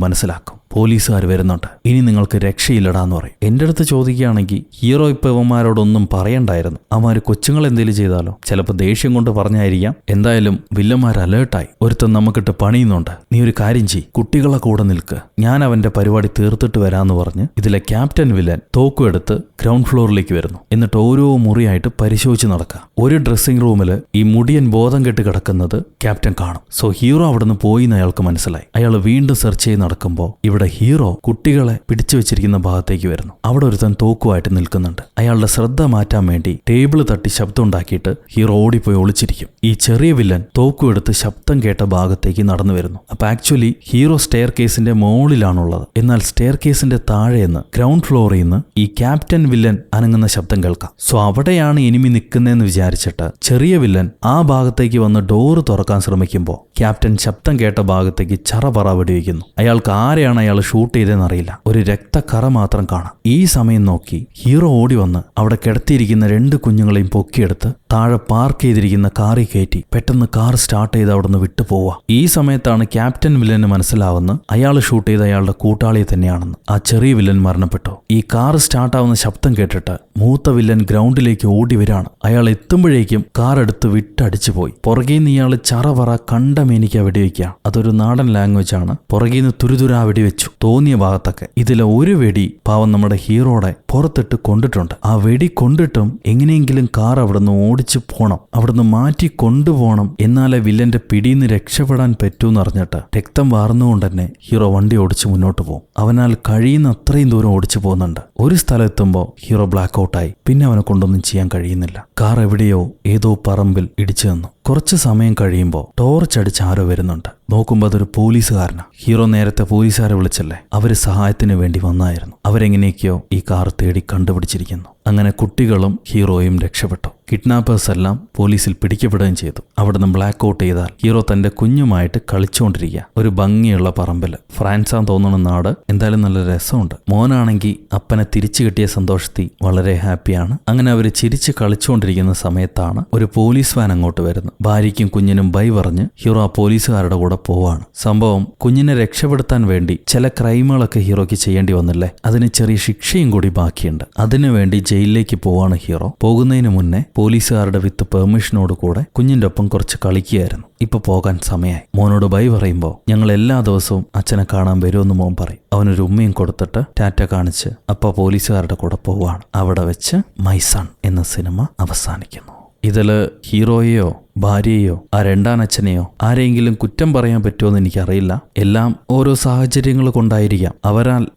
മനസ്സിലാക്കും. പോലീസുകാർ വരുന്നുണ്ട്, ഇനി നിങ്ങൾക്ക് രക്ഷയില്ലടാന്ന് പറയും. എന്റെ അടുത്ത് ചോദിക്കുകയാണെങ്കിൽ ഹീറോ ഇപ്പൊ ഇവന്മാരോടൊന്നും പറയണ്ടായിരുന്നു. അവന്മാര് കൊച്ചുങ്ങൾ എന്തെങ്കിലും ചെയ്താലോ? ചിലപ്പോൾ ദേഷ്യം കൊണ്ട് പറഞ്ഞായിരിക്കാം. എന്തായാലും വില്ലന്മാർ അലേർട്ടായി. ഒരുത്തൻ നമുക്കിട്ട് പണിയുന്നുണ്ട്, നീ ഒരു കാര്യം ചെയ്യ്, കുട്ടികളെ കൂടെ നിൽക്ക്, ഞാൻ അവന്റെ പരിപാടി തീർത്തിട്ട് വരാന്ന് പറഞ്ഞ് ഇതിലെ ക്യാപ്റ്റൻ വില്ലൻ തോക്കും എടുത്ത് ഗ്രൗണ്ട് ഫ്ലോറിലേക്ക് വരുന്നു. എന്നിട്ട് ഓരോ മുറിയായിട്ട് പരിശോധിച്ച് നടക്കുക. ഒരു ഡ്രസ്സിംഗ് റൂമില് ഈ മുടിയൻ ബോധം കെട്ട് കിടക്കുന്നത് ക്യാപ്റ്റൻ കാണും. സോ ഹീറോ അവിടുന്ന് പോയി എന്ന് അയാൾക്ക് മനസ്സിലായി. അയാൾ വീണ്ടും സെർച്ച് ചെയ്ത് നടക്കുമ്പോൾ ഇവിടെ ഹീറോ കുട്ടികളെ പിടിച്ചു വെച്ചിരിക്കുന്ന ഭാഗത്തേക്ക് വരുന്നു. അവിടെ ഒരുത്തൻ തോക്കുമായിട്ട് നിൽക്കുന്നുണ്ട്. അയാളുടെ ശ്രദ്ധ മാറ്റാൻ വേണ്ടി ടേബിൾ തട്ടി ശബ്ദം ഉണ്ടാക്കിയിട്ട് ഹീറോ ഓടിപ്പോയി ഒളിച്ചിരിക്കും. ഈ ചെറിയ വില്ലൻ തോക്കും എടുത്ത് ശബ്ദം കേട്ട ഭാഗത്തേക്ക് നടന്നു വരുന്നു. അപ്പൊ ആക്ച്വലി ഹീറോ സ്റ്റെയർ കേസിന്റെ മുകളിലാണുള്ളത്. എന്നാൽ സ്റ്റെയർ കേസിന്റെ താഴെന്ന് ഗ്രൗണ്ട് ഫ്ലോറിൽ നിന്ന് ഈ ക്യാപ്റ്റൻ വില്ലൻ അനങ്ങുന്ന ശബ്ദം കേൾക്കാം. സോ അവിടെയാണ് എനിമി നിൽക്കുന്നതെന്ന് വിചാരിച്ചിട്ട് ചെറിയ വില്ലൻ ആ ഭാഗത്തേക്ക് വന്ന് ഡോറ് തുറക്കാൻ ശ്രമിക്കുമ്പോൾ ക്യാപ്റ്റൻ ശബ്ദം കേട്ട ഭാഗത്തേക്ക് ചറപറ വെടിവെക്കുന്നു. അയാൾക്ക് ആരെയാണ് അയാൾ ഷൂട്ട് ചെയ്തതെന്ന് അറിയില്ല. ഒരു രക്തക്കറ മാത്രം കാണാം. ഈ സമയം നോക്കി ഹീറോ ഓടി വന്ന് അവിടെ കിടത്തിയിരിക്കുന്ന 2 കുഞ്ഞുങ്ങളെയും പൊക്കിയെടുത്ത് താഴെ പാർക്ക് ചെയ്തിരിക്കുന്ന കാറിൽ കയറ്റി പെട്ടെന്ന് കാർ സ്റ്റാർട്ട് ചെയ്ത് അവിടെ നിന്ന് വിട്ടു പോവുക. ഈ സമയത്താണ് ക്യാപ്റ്റൻ വില്ലന് മനസ്സിലാവുന്ന അയാൾ ഷൂട്ട് ചെയ്ത അയാളുടെ കൂട്ടാളിയെ തന്നെയാണെന്ന്. ആ ചെറിയ വില്ലൻ മരണപ്പെട്ടു. ഈ കാർ സ്റ്റാർട്ടാവുന്ന ശബ്ദം കേട്ടിട്ട് മൂത്ത വില്ലൻ ഗ്രൗണ്ടിലേക്ക് ഓടി വരാണ്. അയാൾ എത്തുമ്പോഴേക്കും കാർ എടുത്ത് വിട്ടടിച്ചു പോയി. പുറകിൽ നിന്ന് ഇയാൾ ചറവറ കണ്ടമേനിക്ക വെടിവെക്കുക. അതൊരു നാടൻ ലാംഗ്വേജ് ആണ്. പുറകിൽ നിന്ന് തുരുതുരാ വെടിവെച്ചു തോന്നിയ ഭാഗത്തൊക്കെ. ഇതിലെ ഒരു വെടി പാവം നമ്മുടെ ഹീറോയുടെ പുറത്തിട്ട് കൊണ്ടിട്ടുണ്ട്. ആ വെടി കൊണ്ടിട്ടും എങ്ങനെയെങ്കിലും കാർ അവിടുന്ന് ഓടിച്ചു പോണം, അവിടുന്ന് മാറ്റി കൊണ്ടുപോകണം, എന്നാലേ വില്ലന്റെ പിടിയിന്ന് രക്ഷപ്പെടാൻ പറ്റൂന്ന് അറിഞ്ഞിട്ട് രക്തം വാർന്നുകൊണ്ട് തന്നെ ഹീറോ വണ്ടി ഓടിച്ച് മുന്നോട്ട് പോകും. അവനാൽ കഴിയുന്ന അത്രയും ദൂരം ഓടിച്ചു പോകുന്നുണ്ട്. ഒരു സ്ഥലം എത്തുമ്പോൾ ഹീറോ ബ്ലാക്ക് ഔട്ടായി. പിന്നെ അവനെ കൊണ്ടൊന്നും ചെയ്യാൻ കഴിയുന്നില്ല. കാർ എവിടെയോ ഏതോ പറമ്പിൽ ഇടിച്ചു നിന്നു. കുറച്ച് സമയം കഴിയുമ്പോൾ ടോർച്ച് അടിച്ച് ആരോ വരുന്നുണ്ട്. നോക്കുമ്പോൾ അതൊരു പോലീസുകാരനാണ്. ഹീറോ നേരത്തെ പോലീസുകാരെ വിളിച്ചല്ലേ, അവര് സഹായത്തിന് വേണ്ടി വന്നായിരുന്നു. അവരെങ്ങനെയൊക്കെയോ ഈ കാർ തേടി കണ്ടുപിടിച്ചിരിക്കുന്നു. അങ്ങനെ കുട്ടികളും ഹീറോയും രക്ഷപ്പെട്ടു. കിഡ്നാപ്പേഴ്സ് എല്ലാം പോലീസിൽ പിടിക്കപ്പെടുകയും ചെയ്തു. അവിടുന്ന് ബ്ലാക്ക് ഔട്ട് ചെയ്താൽ ഹീറോ തന്റെ കുഞ്ഞുമായിട്ട് കളിച്ചുകൊണ്ടിരിക്കുക ഒരു ഭംഗിയുള്ള പറമ്പില്. ഫ്രാൻസാന്ന് തോന്നുന്ന നാട്. എന്തായാലും നല്ല രസമുണ്ട്. മോനാണെങ്കിൽ അപ്പനെ തിരിച്ചു കിട്ടിയ സന്തോഷത്തിൽ വളരെ ഹാപ്പിയാണ്. അങ്ങനെ അവർ ചിരിച്ച് കളിച്ചുകൊണ്ടിരിക്കുന്ന സമയത്താണ് ഒരു പോലീസ് വാൻ അങ്ങോട്ട് വരുന്നത്. ഭാര്യയ്ക്കും കുഞ്ഞിനും ബൈ പറഞ്ഞ് ഹീറോ ആ പോലീസുകാരുടെ കൂടെ പോവാണ്. സംഭവം കുഞ്ഞിനെ രക്ഷപ്പെടുത്താൻ വേണ്ടി ചില ക്രൈമുകളൊക്കെ ഹീറോയ്ക്ക് ചെയ്യേണ്ടി വന്നില്ലേ, അതിന് ചെറിയ ശിക്ഷയും കൂടി ബാക്കിയുണ്ട്. അതിനുവേണ്ടി ജയിലിലേക്ക് പോവാണ് ഹീറോ. പോകുന്നതിന് മുന്നേ പോലീസുകാരുടെ വിത്ത് പെർമിഷനോട് കൂടെ കുഞ്ഞിന്റെ ഒപ്പം കുറച്ച് കളിക്കുകയായിരുന്നു. ഇപ്പൊ പോകാൻ സമയമായി. മോനോട് ബൈ പറയുമ്പോൾ ഞങ്ങൾ എല്ലാ ദിവസവും അച്ഛനെ കാണാൻ വരുമെന്ന് മോൻ പറയും. അവനൊരു ഉമ്മയും കൊടുത്തിട്ട് ടാറ്റ കാണിച്ച് അപ്പ പോലീസുകാരുടെ കൂടെ പോവാണ്. അവിടെ വെച്ച് മൈ സൺ എന്ന സിനിമ അവസാനിക്കുന്നു. ഇതില് ഹീറോയെയോ ഭാര്യയെയോ ആ രണ്ടാനച്ഛനെയോ ആരെങ്കിലും കുറ്റം പറയാൻ പറ്റുമെന്ന് എനിക്കറിയില്ല. എല്ലാം ഓരോ സാഹചര്യങ്ങൾ കൊണ്ടായിരിക്കാം.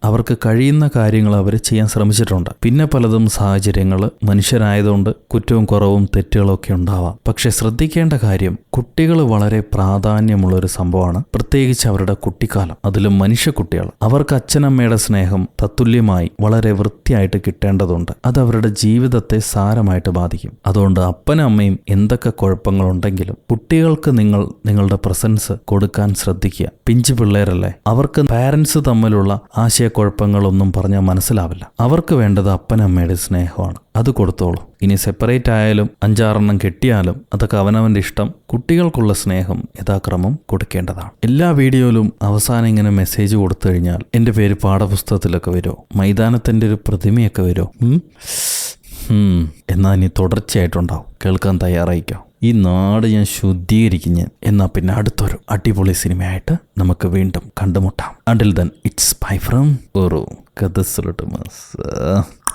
അവർക്ക് കഴിയുന്ന കാര്യങ്ങൾ അവർ ചെയ്യാൻ ശ്രമിച്ചിട്ടുണ്ട്. പിന്നെ പലതും സാഹചര്യങ്ങൾ മനുഷ്യരായതുകൊണ്ട് കുറ്റവും കുറവും തെറ്റുകളൊക്കെ ഉണ്ടാവാം. പക്ഷെ ശ്രദ്ധിക്കേണ്ട കാര്യം, കുട്ടികൾ വളരെ പ്രാധാന്യമുള്ളൊരു സംഭവമാണ്. പ്രത്യേകിച്ച് അവരുടെ കുട്ടിക്കാലം, അതിലും മനുഷ്യക്കുട്ടികൾ. അവർക്ക് അച്ഛനമ്മയുടെ സ്നേഹം തത്തുല്യമായി വളരെ വൃത്തിയായിട്ട് കിട്ടേണ്ടതുണ്ട്. അത് അവരുടെ ജീവിതത്തെ സാരമായിട്ട് ബാധിക്കും. അതുകൊണ്ട് അപ്പനും അമ്മയും എന്തൊക്കെ കുഴപ്പങ്ങൾ ഉണ്ടെങ്കിലും കുട്ടികൾക്ക് നിങ്ങളുടെ പ്രസൻസ് കൊടുക്കാൻ ശ്രദ്ധിക്കുക. പിഞ്ചു പിള്ളേരല്ലേ, അവർക്ക് പാരന്റ്സ് തമ്മിലുള്ള ആശയക്കുഴപ്പങ്ങളൊന്നും പറഞ്ഞാൽ മനസ്സിലാവില്ല. അവർക്ക് വേണ്ടത് അപ്പനമ്മയുടെ സ്നേഹമാണ്. അത് കൊടുത്തോളൂ. ഇനി സെപ്പറേറ്റ് ആയാലും 5-6 കെട്ടിയാലും അതൊക്കെ അവനവന്റെ ഇഷ്ടം. കുട്ടികൾക്കുള്ള സ്നേഹം യഥാക്രമം കൊടുക്കേണ്ടതാണ്. എല്ലാ വീഡിയോയിലും അവസാനം ഇങ്ങനെ മെസ്സേജ് കൊടുത്തു കഴിഞ്ഞാൽ എൻ്റെ പേര് പാഠപുസ്തകത്തിലൊക്കെ വരുമോ, മൈതാനത്തിൻ്റെ ഒരു പ്രതിമയൊക്കെ വരുമോ? എന്നാൽ ഇനി തുടർച്ചയായിട്ടുണ്ടാവും. കേൾക്കാൻ തയ്യാറായിക്കോ. ഈ നാട് ഞാൻ ശുദ്ധീകരിക്കും ഞാൻ. എന്നാൽ പിന്നെ അടുത്തൊരു അടിപൊളി സിനിമയായിട്ട് നമുക്ക് വീണ്ടും കണ്ടുമുട്ടാം. Until then it's bye from ഒരു കഥ.